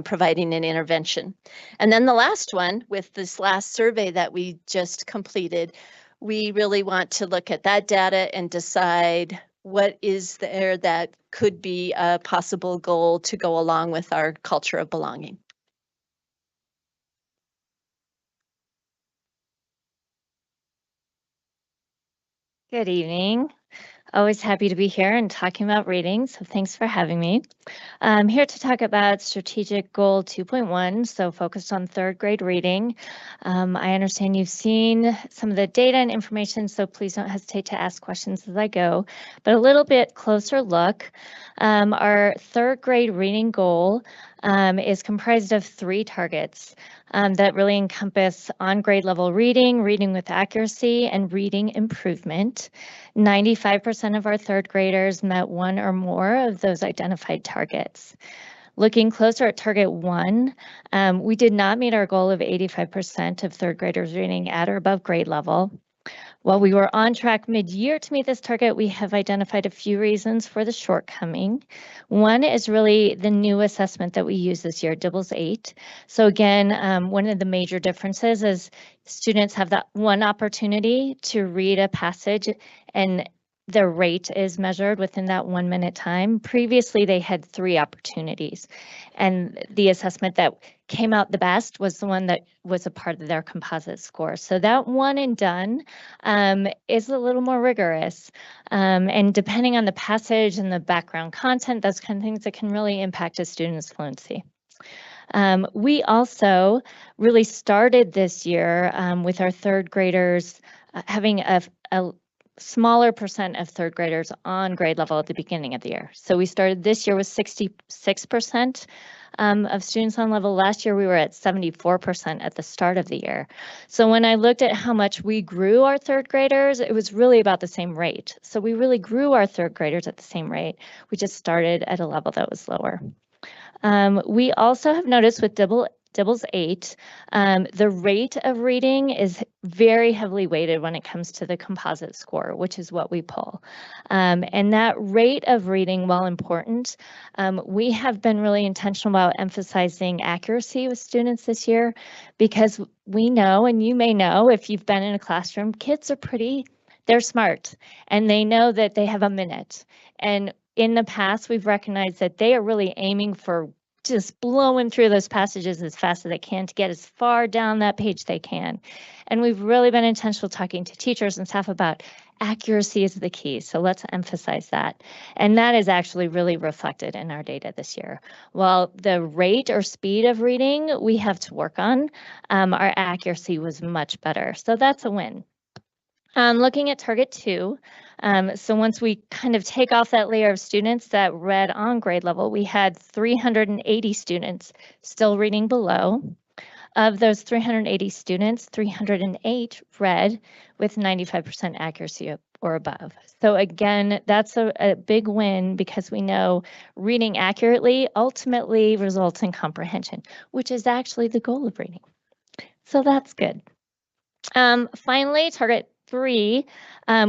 providing an intervention. And then the last one, with this last survey that we just completed, we really want to look at that data and decide what is there that could be a possible goal to go along with our culture of belonging. Good evening. Always happy to be here and talking about reading, so thanks for having me. I'm here to talk about Strategic Goal 2.1, so focused on 3rd grade reading. I understand you've seen some of the data and information, so please don't hesitate to ask questions as I go. But a little bit closer look, our 3rd grade reading goal is comprised of 3 targets that really encompass on grade level reading, reading with accuracy, and reading improvement. 95% of our 3rd graders met one or more of those identified targets. Looking closer at target 1, we did not meet our goal of 85% of 3rd graders reading at or above grade level. While we were on track mid-year to meet this target, we have identified a few reasons for the shortcoming. One is really the new assessment that we use this year, DIBELS 8. So again, one of the major differences is students have that one opportunity to read a passage and their rate is measured within that 1 minute time. Previously, they had 3 opportunities, and the assessment that came out the best was the one that was a part of their composite score. So that one and done is a little more rigorous, and depending on the passage and the background content, those kind of things that can really impact a student's fluency. We also really started this year with our 3rd graders having a smaller percent of third graders on grade level at the beginning of the year. So we started this year with 66% of students on level. Last year, we were at 74% at the start of the year. So when I looked at how much we grew our third graders, it was really about the same rate. So we really grew our third graders at the same rate. We just started at a level that was lower. We also have noticed with Dibbles 8, the rate of reading is very heavily weighted when it comes to the composite score, which is what we pull. And that rate of reading, while important, we have been really intentional about emphasizing accuracy with students this year, because we know, and you may know if you've been in a classroom, kids are they're smart, and they know that they have a minute. And in the past, we've recognized that they are really aiming for just blowing through those passages as fast as they can to get as far down that page they can. And we've really been intentional talking to teachers and staff about accuracy is the key. So let's emphasize that. And that is actually really reflected in our data this year. While the rate or speed of reading we have to work on, our accuracy was much better. So that's a win. Looking at target 2, so once we kind of take off that layer of students that read on grade level, we had 380 students still reading below. Of those 380 students, 308 read with 95% accuracy or above. So again, that's a big win, because we know reading accurately ultimately results in comprehension, which is actually the goal of reading. So that's good. Finally, target 3,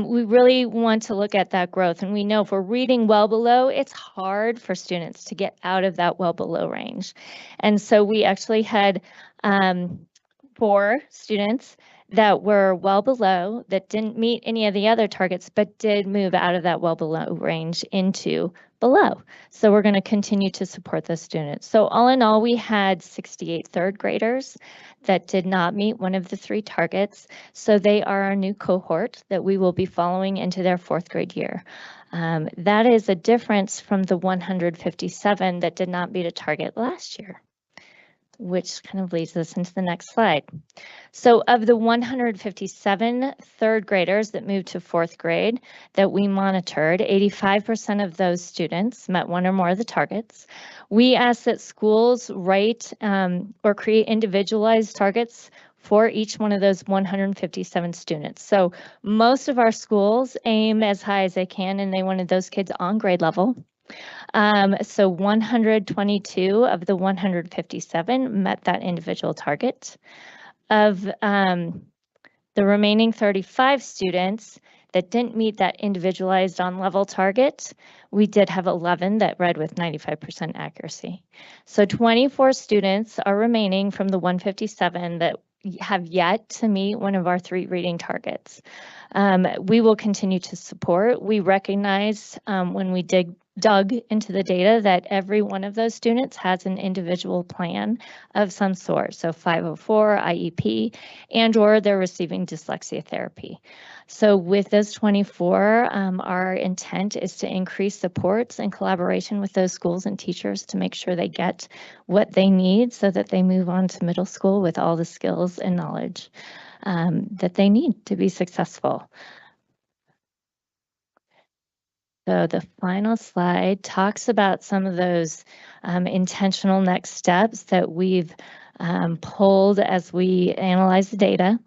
we really want to look at that growth. And we know if we're reading well below, it's hard for students to get out of that well below range. And so we actually had 4 students that were well below, that didn't meet any of the other targets, but did move out of that well below range into below. So we're going to continue to support those students. So all in all, we had 68 third graders that did not meet one of the 3 targets. So they are our new cohort that we will be following into their 4th grade year. That is a difference from the 157 that did not meet a target last year, which kind of leads us into the next slide. So of the 157 third graders that moved to 4th grade that we monitored, 85% of those students met one or more of the targets. We asked that schools write or create individualized targets for each one of those 157 students. So most of our schools aim as high as they can, and they wanted those kids on grade level. So 122 of the 157 met that individual target. Of the remaining 35 students that didn't meet that individualized on level target, we did have 11 that read with 95% accuracy. So 24 students are remaining from the 157 that have yet to meet one of our 3 reading targets. We will continue to support. We recognize when we dug into the data that every one of those students has an individual plan of some sort. So 504, IEP, and or they're receiving dyslexia therapy. So with those 24, our intent is to increase supports and collaboration with those schools and teachers to make sure they get what they need so that they move on to middle school with all the skills and knowledge that they need to be successful. So the final slide talks about some of those intentional next steps that we've pulled as we analyze the data.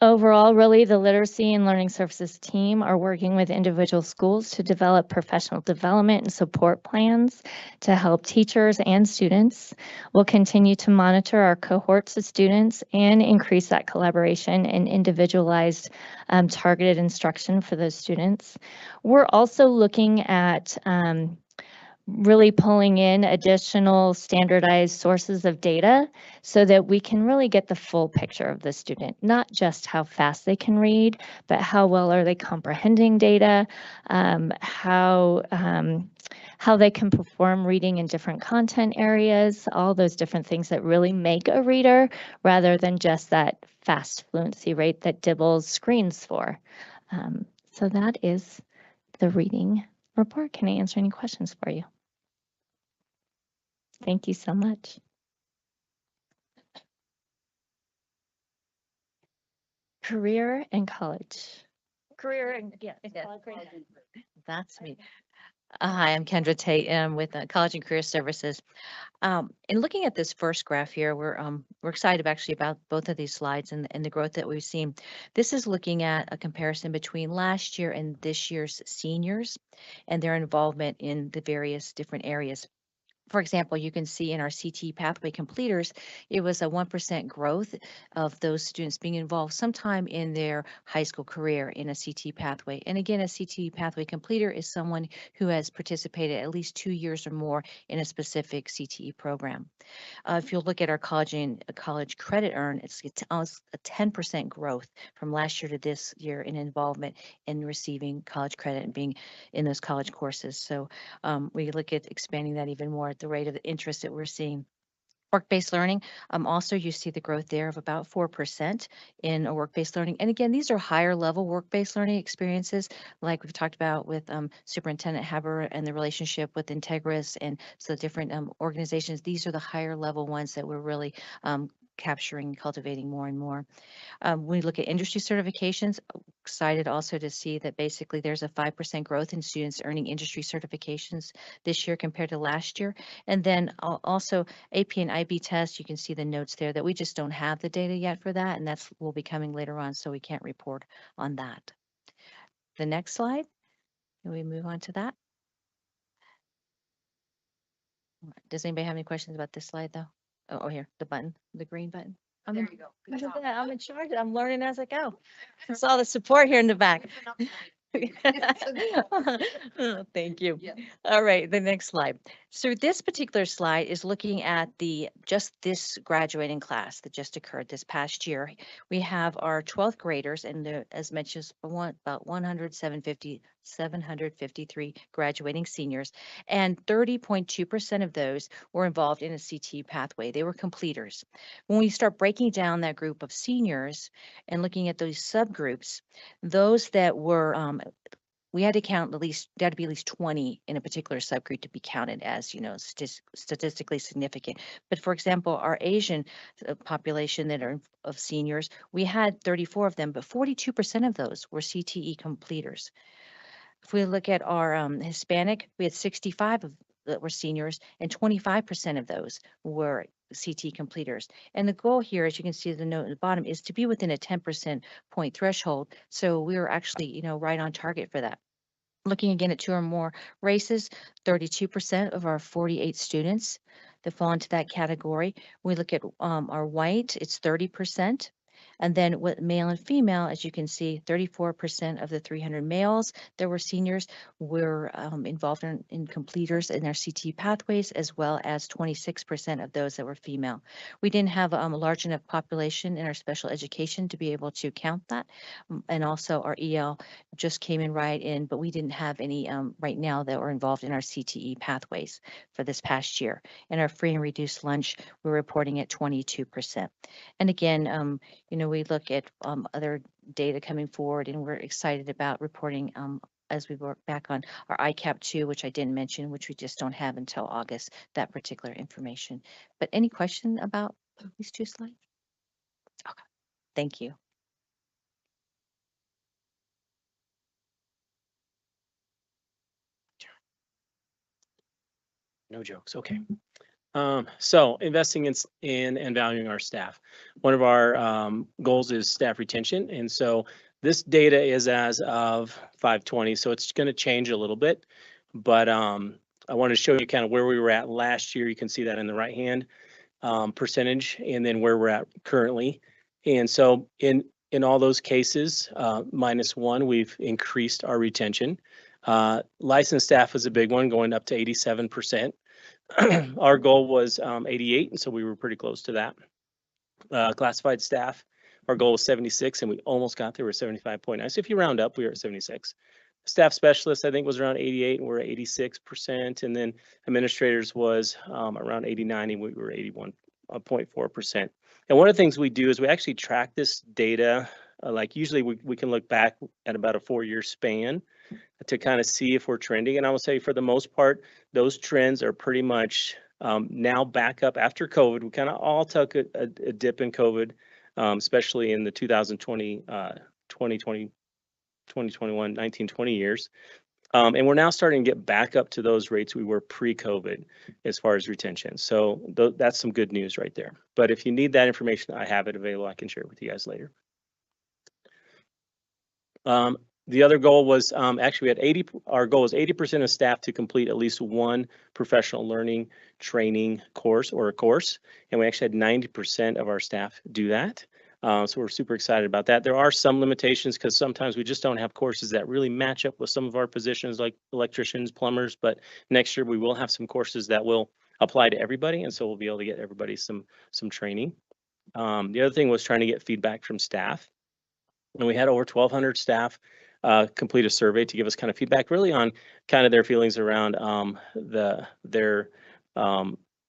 Overall, really, the Literacy and Learning Services team are working with individual schools to develop professional development and support plans to help teachers and students. We'll continue to monitor our cohorts of students and increase that collaboration and individualized targeted instruction for those students. We're also looking at really pulling in additional standardized sources of data so that we can really get the full picture of the student, not just how fast they can read, but how well are they comprehending data, how they can perform reading in different content areas, all those different things that really make a reader rather than just that fast fluency rate that Dibbles screens for. So that is the reading report. Can I answer any questions for you? Thank you so much. Career and college. career and that's me. Hi, I'm Kendra Tate with College and Career Services. In looking at this first graph here, we're excited actually about both of these slides and the growth that we've seen. This is looking at a comparison between last year and this year's seniors and their involvement in the various different areas. For example, you can see in our CTE pathway completers, it was a 1% growth of those students being involved sometime in their high school career in a CTE pathway. And again, a CTE pathway completer is someone who has participated at least 2 years or more in a specific CTE program. If you look at our college credit earn, it's almost a 10% growth from last year to this year in involvement in receiving college credit and being in those college courses. So we look at expanding that even more at the rate of the interest that we're seeing. Work-based learning, also you see the growth there of about 4% in a work-based learning. And again, these are higher level work-based learning experiences, like we've talked about with Superintendent Haber and the relationship with Integris and so different organizations. These are the higher level ones that we're really capturing and cultivating more and more. When we look at industry certifications, excited also to see that basically there's a 5% growth in students earning industry certifications this year compared to last year. And then also AP and IB tests, you can see the notes there that we just don't have the data yet for that, and that's will be coming later on, so we can't report on that. The next slide, can we move on to that? Does anybody have any questions about this slide though? Oh, here, the button, the green button. There you go. I'm in charge. I'm learning as I go. I saw the support here in the back. Oh, thank you. All right, the next slide. So this particular slide is looking at just this graduating class that just occurred this past year. We have our 12th graders, and as mentioned, about 753 graduating seniors, and 30.2% of those were involved in a CTE pathway. They were completers. When we start breaking down that group of seniors and looking at those subgroups, those that were we had to count there had to be at least 20 in a particular subgroup to be counted as, statistically significant. But for example, our Asian population that are of seniors, we had 34 of them, but 42% of those were CTE completers. If we look at our Hispanic, we had 65 that were seniors, and 25% of those were CT completers. And the goal here, as you can see the note at the bottom, is to be within a 10% point threshold. So we were actually, right on target for that. Looking again at 2 or more races, 32% of our 48 students that fall into that category. We look at our white, it's 30%. And then with male and female, as you can see, 34% of the 300 males that were seniors were involved in completers in their CT pathways, as well as 26% of those that were female. We didn't have a large enough population in our special education to be able to count that. And also our EL just came in right in, but we didn't have any right now that were involved in our CTE pathways for this past year. And our free and reduced lunch, we're reporting at 22%. And again, we look at other data coming forward, and we're excited about reporting as we work back on our ICAP 2, which I didn't mention, which we just don't have until August, that particular information. But any question about these 2 slides? Okay, thank you. No jokes. Okay. So investing in and valuing our staff. One of our goals is staff retention. And so this data is as of 5/20, so it's going to change a little bit. But I want to show you kind of where we were at last year. You can see that in the right hand percentage, and then where we're at currently. And so in all those cases, -1, we've increased our retention. Licensed staff is a big one, going up to 87%. Our goal was 88, and so we were pretty close to that. Classified staff, our goal was 76, and we almost got there. We're 75.9. So if you round up, we were at 76. Staff specialists, I think, was around 88, and we're at 86%. And then administrators was around 89, and we were 81.4%. And one of the things we do is we actually track this data. Like usually we can look back at about a 4-year span to kind of see if we're trending. And I will say for the most part, those trends are pretty much now back up after COVID. We kind of all took a dip in COVID, especially in the 2020 2021, 19, 20 years. And we're now starting to get back up to those rates we were pre-COVID as far as retention. So that's some good news right there. But if you need that information, I have it available. I can share it with you guys later. The other goal was actually we had our goal was 80% of staff to complete at least one professional learning training course or a course. And we actually had 90% of our staff do that. So we're super excited about that. There are some limitations because sometimes we just don't have courses that really match up with some of our positions like electricians, plumbers, but next year we will have some courses that will apply to everybody. And so we'll be able to get everybody some training. The other thing was trying to get feedback from staff. And we had over 1,200 staff complete a survey to give us kind of feedback really on kind of their feelings around their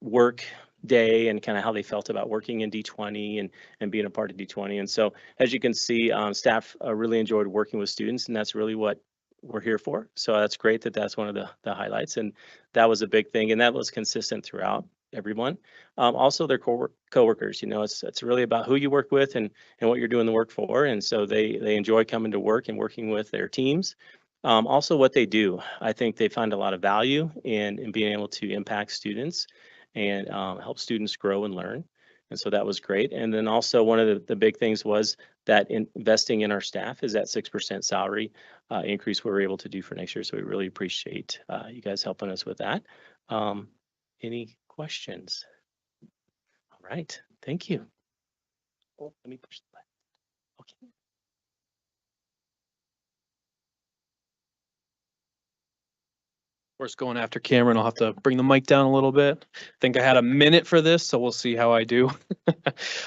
work day and kind of how they felt about working in D20 and being a part of D20. And so as you can see, staff really enjoyed working with students, and that's really what we're here for. So that's great that that's one of the highlights, and that was a big thing, and that was consistent throughout everyone. Also their coworkers, you know, it's really about who you work with and what you're doing the work for. And so they enjoy coming to work and working with their teams. Also what they do, I think they find a lot of value in being able to impact students and help students grow and learn. And so that was great. And then also one of the big things was that investing in our staff is that 6% salary increase we were able to do for next year. So we really appreciate you guys helping us with that. Any questions? All right, thank you. Oh, let me push the button. Okay. Of course, going after Cameron, I'll have to bring the mic down a little bit. I think I had a minute for this, so we'll see how I do.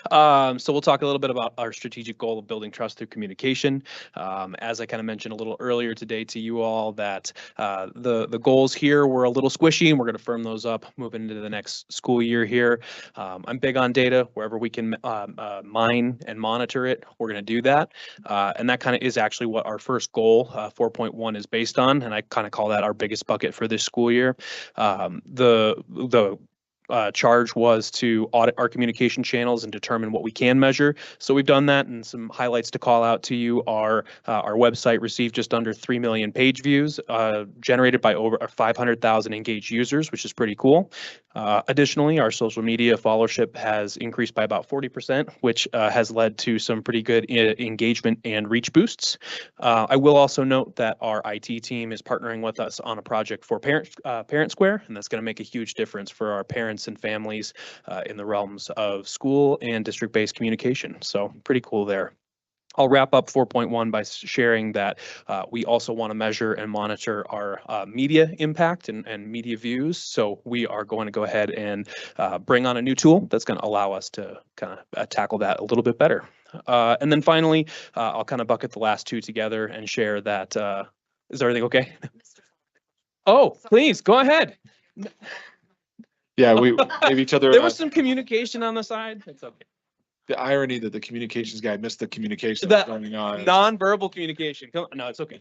So we'll talk a little bit about our strategic goal of building trust through communication. As I kind of mentioned a little earlier today to you all, that the goals here were a little squishy, and we're going to firm those up moving into the next school year here. I'm big on data. Wherever we can mine and monitor it, we're going to do that. And that kind of is actually what our first goal, 4.1, is based on, and I kind of call that our biggest bucket for this school year. The charge was to audit our communication channels and determine what we can measure. So we've done that, and some highlights to call out to you are our website received just under 3 million page views, generated by over 500,000 engaged users, which is pretty cool. Additionally, our social media followership has increased by about 40%, which has led to some pretty good engagement and reach boosts. I will also note that our IT team is partnering with us on a project for Parent Square, and that's going to make a huge difference for our parents and families in the realms of school and district-based communication. So pretty cool there. I'll wrap up 4.1 by sharing that we also want to measure and monitor our media impact and media views. So we are going to go ahead and bring on a new tool that's going to allow us to kind of tackle that a little bit better. And then finally, I'll kind of bucket the last two together and share that. Is everything okay? Oh, please go ahead. Yeah, we gave each other. There was some communication on the side. It's okay. The irony that the communications guy missed the communication that's going on. Nonverbal communication. Come on. No, it's okay.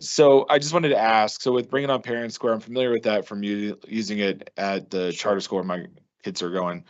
So I just wanted to ask, so with bringing on Parent Square, I'm familiar with that from using it at the charter school where my kids are going.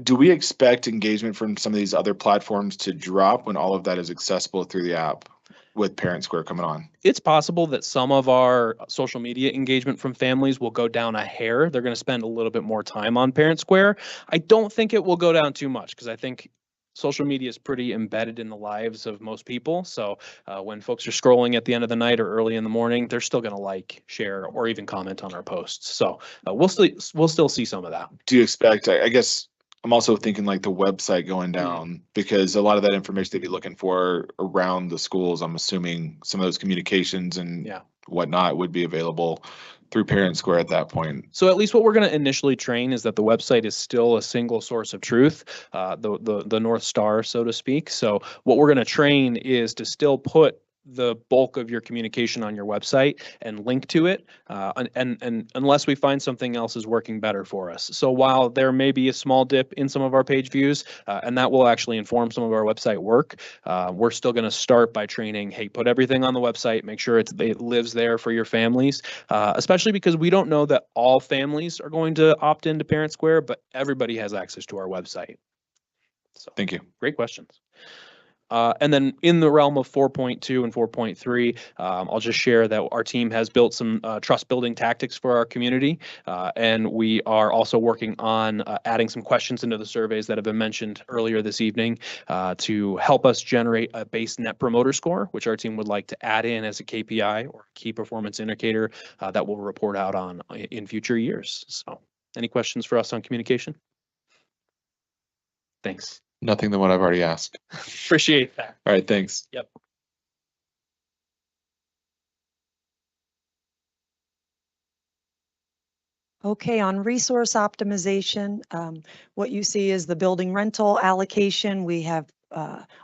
Do we expect engagement from some of these other platforms to drop when all of that is accessible through the app with Parent Square coming on? It's possible that some of our social media engagement from families will go down a hair. They're going to spend a little bit more time on Parent Square. I don't think it will go down too much because I think social media is pretty embedded in the lives of most people. So when folks are scrolling at the end of the night or early in the morning, they're still going to like, share, or even comment on our posts. So we'll still see some of that. Do you expect, I guess, I'm also thinking like the website going down because a lot of that information they'd be looking for around the schools, I'm assuming some of those communications and whatnot would be available through Parent Square at that point. So at least what we're going to initially train is that the website is still a single source of truth, the North Star, so to speak. So what we're going to train is to still put the bulk of your communication on your website and link to it, and unless we find something else is working better for us. So while there may be a small dip in some of our page views, and that will actually inform some of our website work, we're still going to start by training, hey, put everything on the website, make sure it lives there for your families, especially because we don't know that all families are going to opt into Parent Square, but everybody has access to our website. So thank you. Great questions. And then in the realm of 4.2 and 4.3, I'll just share that our team has built some trust building tactics for our community. And we are also working on adding some questions into the surveys that have been mentioned earlier this evening to help us generate a base net promoter score, which our team would like to add in as a KPI or key performance indicator that we'll report out on in future years. So any questions for us on communication? Thanks. Nothing than what I've already asked. Appreciate that. All right, thanks. Yep. Okay, on resource optimization, what you see is the building rental allocation. We have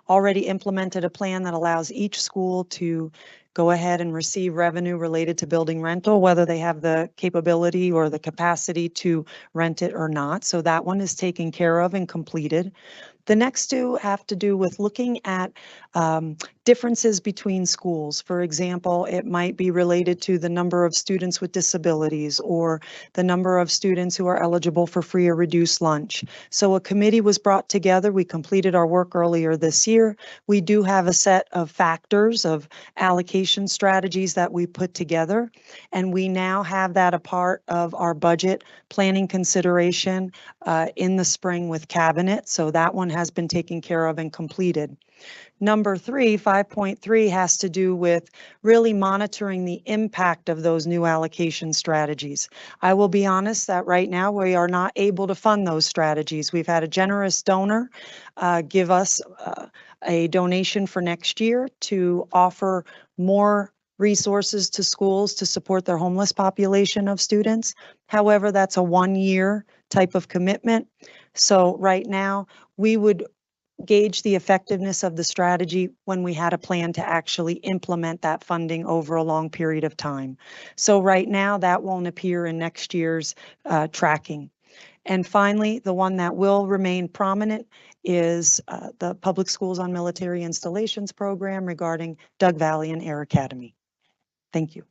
already implemented a plan that allows each school to go ahead and receive revenue related to building rental, whether they have the capability or the capacity to rent it or not. So that one is taken care of and completed. The next two have to do with looking at differences between schools. For example, it might be related to the number of students with disabilities or the number of students who are eligible for free or reduced lunch. So a committee was brought together. We completed our work earlier this year. We do have a set of factors of allocation strategies that we put together, and we now have that a part of our budget planning consideration in the spring with cabinet. So that one has been taken care of and completed. Number 3, 5.3, has to do with really monitoring the impact of those new allocation strategies. I will be honest that right now we are not able to fund those strategies. We've had a generous donor give us a donation for next year to offer more resources to schools to support their homeless population of students. However, that's a 1-year type of commitment. So right now we would gauge the effectiveness of the strategy when we had a plan to actually implement that funding over a long period of time. So right now that won't appear in next year's tracking. And finally, the one that will remain prominent is the Public Schools on Military Installations program regarding Doug Valley and Air Academy. Thank you.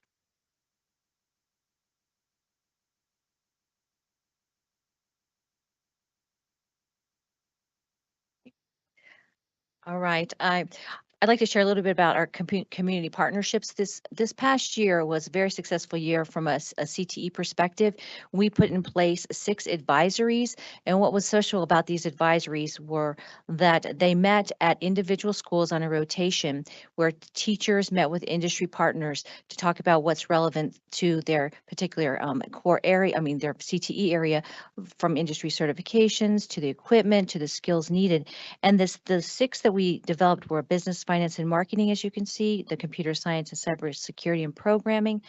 All right. I'd like to share a little bit about our community partnerships. This past year was a very successful year from a CTE perspective. We put in place 6 advisories, and what was social about these advisories were that they met at individual schools on a rotation where teachers met with industry partners to talk about what's relevant to their particular core area, their CTE area, from industry certifications to the equipment to the skills needed. And the 6 that we developed were business, finance and marketing, as you can see, the computer science and cybersecurity and programming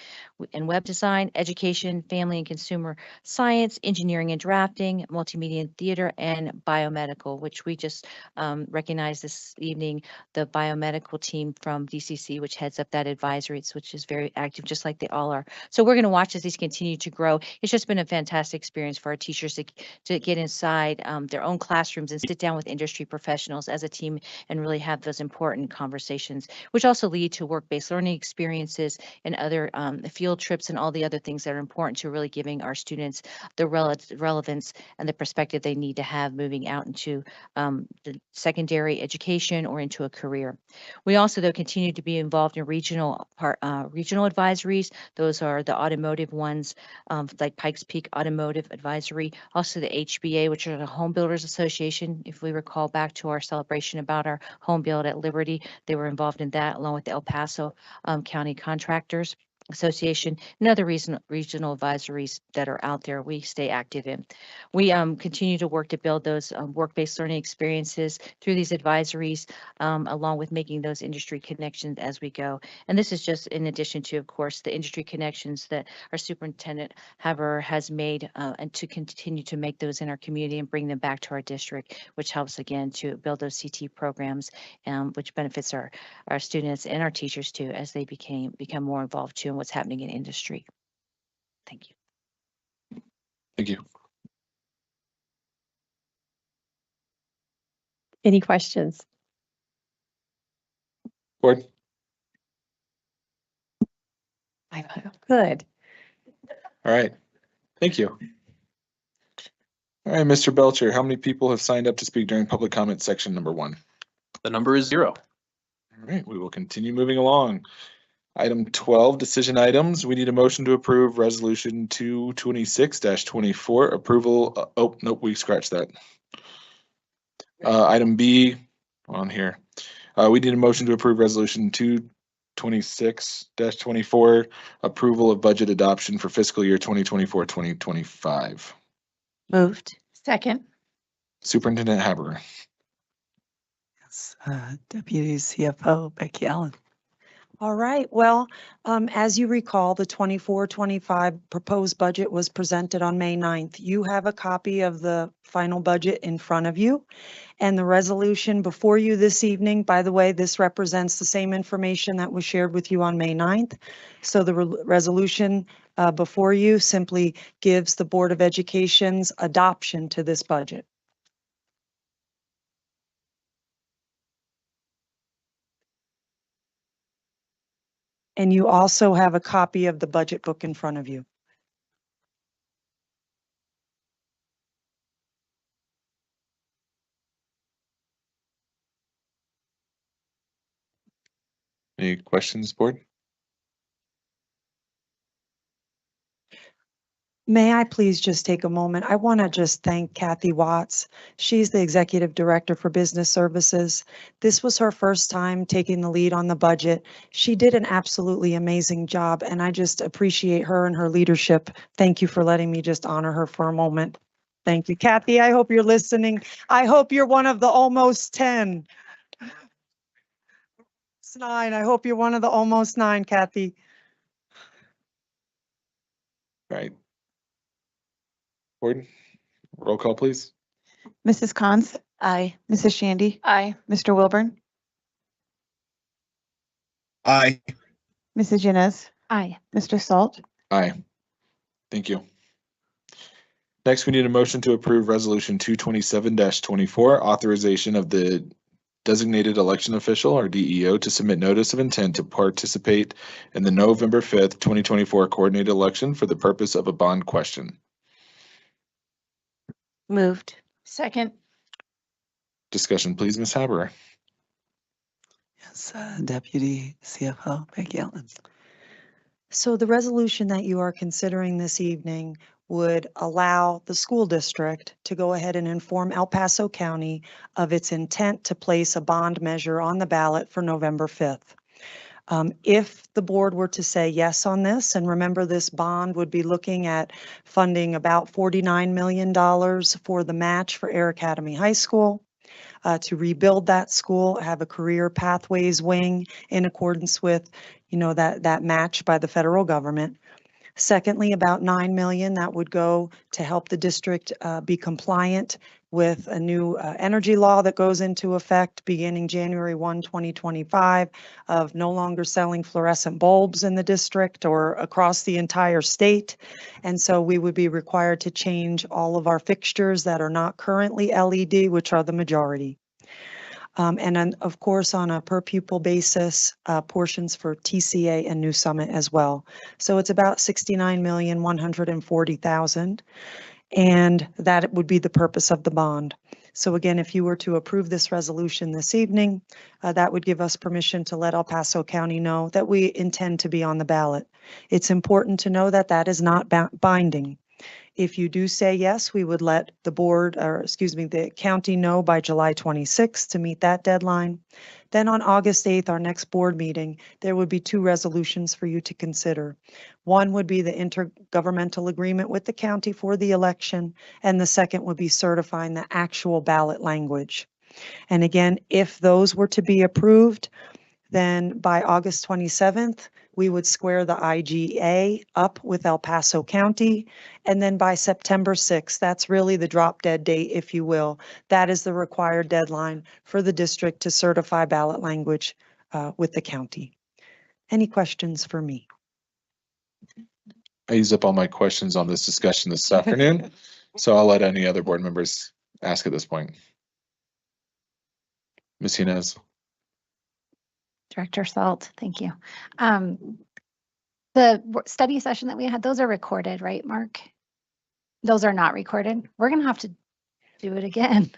and web design, education, family and consumer science, engineering and drafting, multimedia and theater, and biomedical, which we just recognized this evening, the biomedical team from DCC, which heads up that advisory, which is very active, just like they all are. So we're going to watch as these continue to grow. It's just been a fantastic experience for our teachers to get inside their own classrooms and sit down with industry professionals as a team and really have those important conversations, which also lead to work-based learning experiences and other field trips and all the other things that are important to really giving our students the relevance and the perspective they need to have moving out into the secondary education or into a career. We also, though, continue to be involved in regional advisories. Those are the automotive ones, like Pikes Peak Automotive Advisory, also the HBA, which are the Home Builders Association. If we recall back to our celebration about our home build at Liberty, they were involved in that, along with the El Paso County Contractors Association and other regional advisories that are out there we stay active in. We continue to work to build those work-based learning experiences through these advisories, along with making those industry connections as we go. And this is just in addition to, of course, the industry connections that our superintendent Haber has made, and to continue to make those in our community and bring them back to our district, which helps again to build those CT programs, which benefits our students and our teachers too, as they become more involved too in what's happening in industry. Thank you. Thank you. Any questions? Board. Good. All right. Thank you. All right, Mr. Belcher, how many people have signed up to speak during public comment section number 1? The number is 0. All right, we will continue moving along. Item 12, decision items. We need a motion to approve resolution 226-24 approval. Oh, nope, we scratched that. Item B on here. We need a motion to approve resolution 226-24 approval of budget adoption for fiscal year 2024-2025. Moved. Second. Superintendent Haber. Yes, Deputy CFO Becky Allen. All right, well, as you recall, the 24-25 proposed budget was presented on May 9th. You have a copy of the final budget in front of you and the resolution before you this evening. By the way, this represents the same information that was shared with you on May 9th. So the resolution before you simply gives the Board of Education's adoption to this budget. And you also have a copy of the budget book in front of you. Any questions, board? May I please just take a moment? I want to just thank Kathy Watts. She's the Executive Director for Business Services. This was her first time taking the lead on the budget. She did an absolutely amazing job, and I just appreciate her and her leadership. Thank you for letting me just honor her for a moment. Thank you, Kathy. I hope you're listening. I hope you're one of the almost 10. It's 9. I hope you're one of the almost 9, Kathy. Right. Board, roll call, please. Mrs. Cons, Aye. Mrs. Shandy, Aye. Mr. Wilburn, Aye. Mrs. Yanez, Aye. Mr. Salt, Aye. Thank you. Next, we need a motion to approve resolution 227-24, authorization of the designated election official or DEO to submit notice of intent to participate in the November 5th, 2024 coordinated election for the purpose of a bond question. Moved. Second. Discussion, please, Ms. Haber. Yes, Deputy CFO Becky Allen. So the resolution that you are considering this evening would allow the school district to go ahead and inform El Paso County of its intent to place a bond measure on the ballot for November 5th. If the board were to say yes on this, and remember this bond would be looking at funding about $49 million for the match for Air Academy High School, to rebuild that school, have a career pathways wing in accordance with, that match by the federal government. Secondly, about $9 million that would go to help the district be compliant with a new energy law that goes into effect beginning January 1, 2025, of no longer selling fluorescent bulbs in the district or across the entire state. And so we would be required to change all of our fixtures that are not currently LED, which are the majority. And then, of course, on a per pupil basis, portions for TCA and New Summit as well. So it's about $69,140,000, and that would be the purpose of the bond. So again, if you were to approve this resolution this evening, that would give us permission to let El Paso County know that we intend to be on the ballot. It's important to know that that is not binding. If you do say yes, we would let the board, or excuse me, the county know by July 26th to meet that deadline. Then on August 8th, our next board meeting, there would be 2 resolutions for you to consider. One would be the intergovernmental agreement with the county for the election, and the second would be certifying the actual ballot language. And again, if those were to be approved, then by August 27th, we would square the IGA up with El Paso County. And then by September 6th, that's really the drop dead date, if you will. That is the required deadline for the district to certify ballot language with the county. Any questions for me? I used up all my questions on this discussion this afternoon, so I'll let any other board members ask at this point. Ms. Yanez. Director Salt, thank you. The study session that we had, those are recorded, right, Mark? Those are not recorded. We're going to have to, do it again.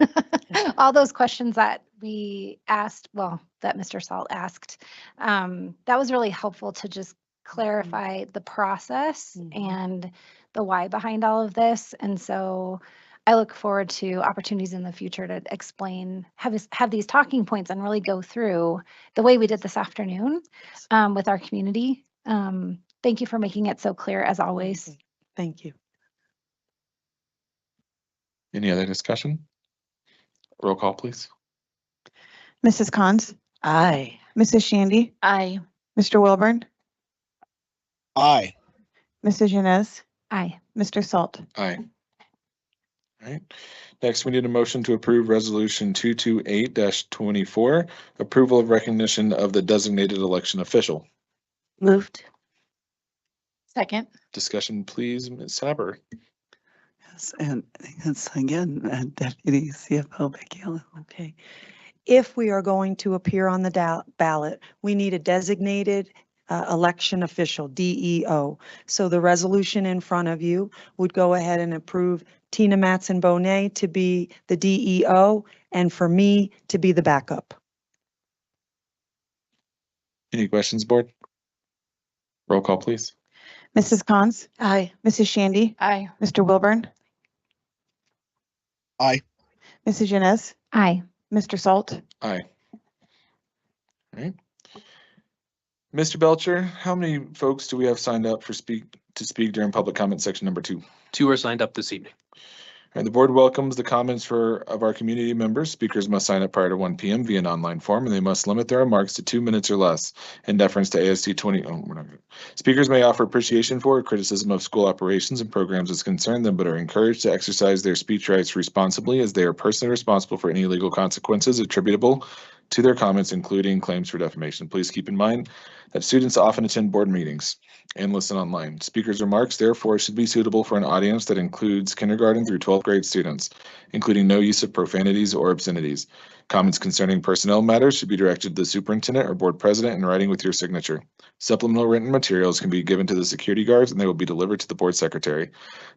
All those questions that we asked, well, that Mr. Salt asked, that was really helpful to just clarify the process and the why behind all of this. And so I look forward to opportunities in the future to explain, have these talking points and really go through the way we did this afternoon with our community. Thank you for making it so clear as always. Thank you. Any other discussion? Roll call, please. Mrs. Cons, Aye. Mrs. Shandy, Aye. Mr. Wilburn, Aye. Mrs. Yanez, Aye. Mr. Salt. Aye. All right. Next, we need a motion to approve Resolution 228-24, approval of recognition of the designated election official. Moved. Second. Discussion, please, Ms. Haber. Yes, and it's again, Deputy CFO Becky Allen. Okay. If we are going to appear on the ballot, we need a designated election official, DEO. So the resolution in front of you would go ahead and approve Tina Matson-Bonet to be the DEO and for me to be the backup. Any questions, board? Roll call, please. Mrs. Cons, Aye. Mrs. Shandy, Aye. Mr. Wilburn, Aye. Mrs. Yanez, Aye. Mr. Salt. Aye. All right. Mr. Belcher, how many folks do we have signed up to speak during public comment section number 2? 2 are signed up this evening. And the board welcomes the comments of our community members. Speakers must sign up prior to 1 p.m. via an online form, and they must limit their remarks to 2 minutes or less in deference to AST 20. Speakers may offer appreciation for or criticism of school operations and programs as concern them, but are encouraged to exercise their speech rights responsibly, as they are personally responsible for any legal consequences attributable to their comments, including claims for defamation. Please keep in mind that students often attend board meetings and listen online. Speakers' remarks, therefore, should be suitable for an audience that includes kindergarten through 12th grade students, including no use of profanities or obscenities. Comments concerning personnel matters should be directed to the superintendent or board president in writing with your signature. Supplemental written materials can be given to the security guards and they will be delivered to the board secretary.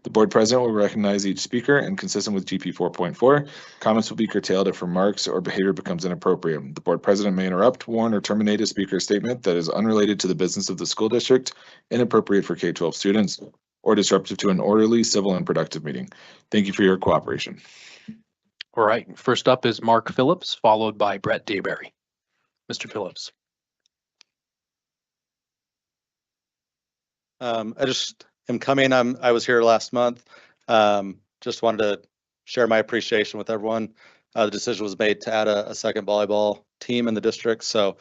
The board president will recognize each speaker, and consistent with GP 4.4, comments will be curtailed if remarks or behavior becomes inappropriate. The board president may interrupt, warn, or terminate a speaker's statement that is unrelated to the business of the school district, inappropriate for K-12 students, or disruptive to an orderly, civil, and productive meeting. Thank you for your cooperation. All right. First up is Mark Phillips, followed by Brett Dayberry. Mr. Phillips. I just am coming. I was here last month. Just wanted to share my appreciation with everyone. The decision was made to add a second volleyball team in the district. So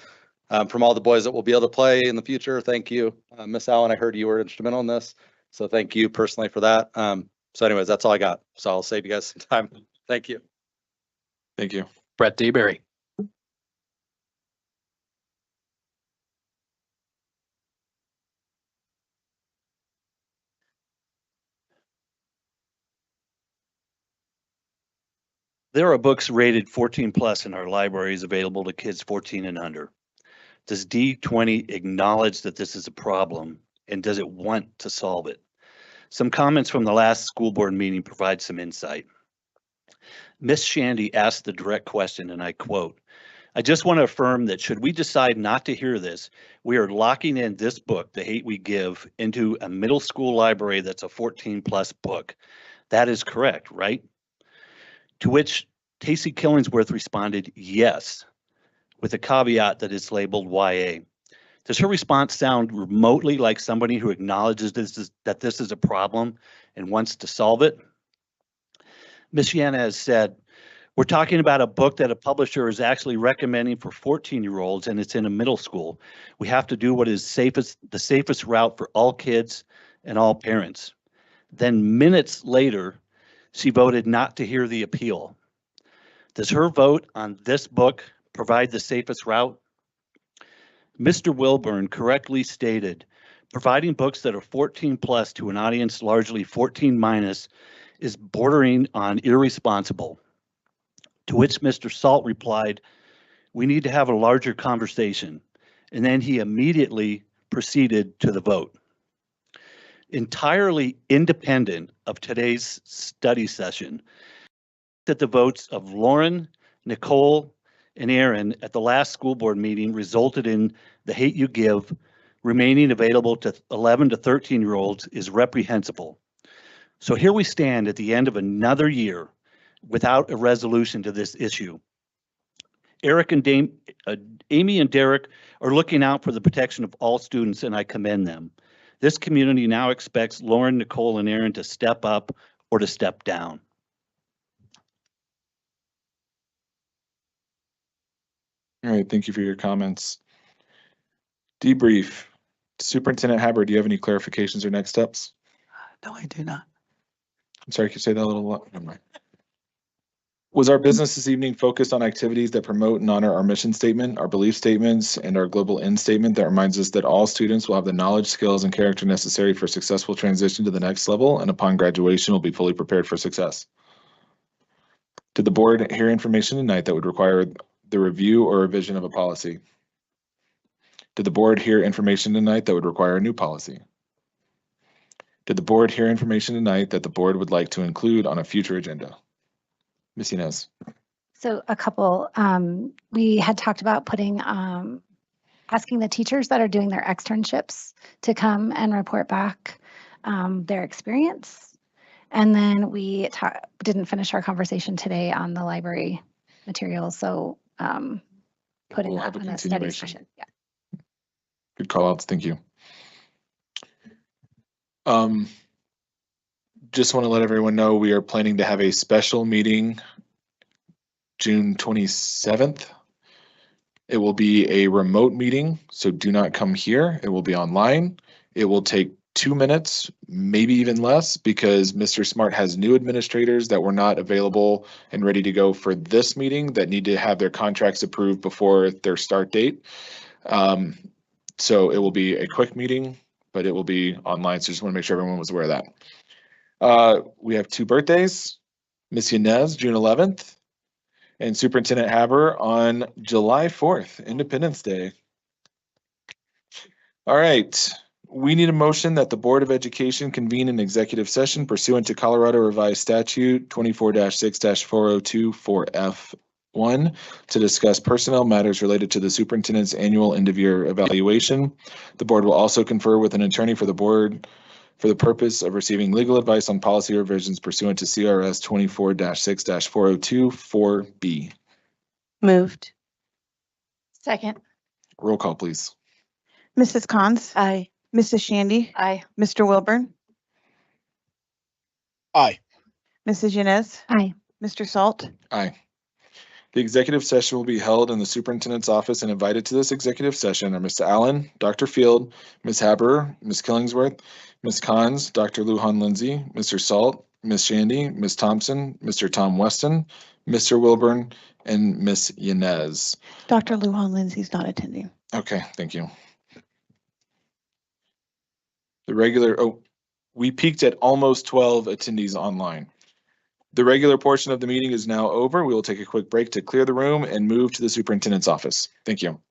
from all the boys that will be able to play in the future, thank you. Miss Allen, I heard you were instrumental in this. So thank you personally for that. So anyways, that's all I got. So I'll save you guys some time. Thank you. Thank you. Brett Dayberry. There are books rated 14 plus in our libraries available to kids 14 and under. Does D20 acknowledge that this is a problem, and does it want to solve it? Some comments from the last school board meeting provide some insight. Miss Shandy asked the direct question, and I quote, "I just want to affirm that should we decide not to hear this, we are locking in this book, The Hate We Give, into a middle school library that's a 14 plus book. That is correct, right?" To which Casey Killingsworth responded, "Yes," with a caveat that it's labeled YA. Does her response sound remotely like somebody who acknowledges that this is a problem and wants to solve it? Ms. Yanez said, "We're talking about a book that a publisher is actually recommending for 14-year-olds, and it's in a middle school. We have to do what is the safest route for all kids and all parents." Then minutes later, she voted not to hear the appeal. Does her vote on this book provide the safest route? Mr. Wilburn correctly stated, providing books that are 14 plus to an audience largely 14 minus is bordering on irresponsible. To which Mr. Salt replied, "We need to have a larger conversation." And then he immediately proceeded to the vote. Entirely independent of today's study session, that the votes of Lauren, Nicole, and Aaron at the last school board meeting resulted in the hate you give remaining available to 11 to 13-year-olds is reprehensible. So here we stand at the end of another year without a resolution to this issue. Eric and Amy and Derek are looking out for the protection of all students, and I commend them. This community now expects Lauren, Nicole, and Aaron to step up or to step down. All right, thank you for your comments. Debrief. Superintendent Haber, do you have any clarifications or next steps? No, I do not. I'm sorry, could you say that a little? Never mind. Was our business this evening focused on activities that promote and honor our mission statement, our belief statements, and our global end statement that reminds us that all students will have the knowledge, skills, and character necessary for successful transition to the next level, and upon graduation will be fully prepared for success? Did the board hear information tonight that would require the review or revision of a policy? Did the board hear information tonight that would require a new policy? Did the board hear information tonight that the board would like to include on a future agenda? Ms. Inez. So a couple, we had talked about putting, asking the teachers that are doing their externships to come and report back their experience. And then we didn't finish our conversation today on the library materials, so putting We'll that have a on a study continuation. session. Yeah. Good call outs, thank you. Just want to let everyone know we are planning to have a special meeting June 27th. It will be a remote meeting, so do not come here. It will be online. It will take 2 minutes, maybe even less, because Mr. Smart has new administrators that were not available and ready to go for this meeting that need to have their contracts approved before their start date. So it will be a quick meeting, but it will be online. So just want to make sure everyone was aware of that. We have 2 birthdays, Miss Yanez, June 11th, and Superintendent Haber on July 4th, Independence Day. All right, we need a motion that the Board of Education convene an executive session pursuant to Colorado Revised Statute 24-6-402 4F1 to discuss personnel matters related to the superintendent's annual end-of-year evaluation. The board will also confer with an attorney for the board for the purpose of receiving legal advice on policy revisions pursuant to CRS 24-6-402 4B. Moved. Second. Roll call, please. Mrs. Cons? Aye. Mrs. Shandy? Aye. Mr. Wilburn? Aye. Mrs. Yanez? Aye. Mr. Salt? Aye. The executive session will be held in the superintendent's office, and invited to this executive session are Mr. Allen, Dr. Field, Ms. Haber, Ms. Killingsworth, Ms. Cons, Dr. Lujan Lindsay, Mr. Salt, Ms. Shandy, Ms. Thompson, Mr. Tom Weston, Mr. Wilburn, and Ms. Yanez. Dr. Lujan Lindsay's not attending. Okay, thank you. The regular, we peaked at almost 12 attendees online. The regular portion of the meeting is now over. We will take a quick break to clear the room and move to the superintendent's office. Thank you.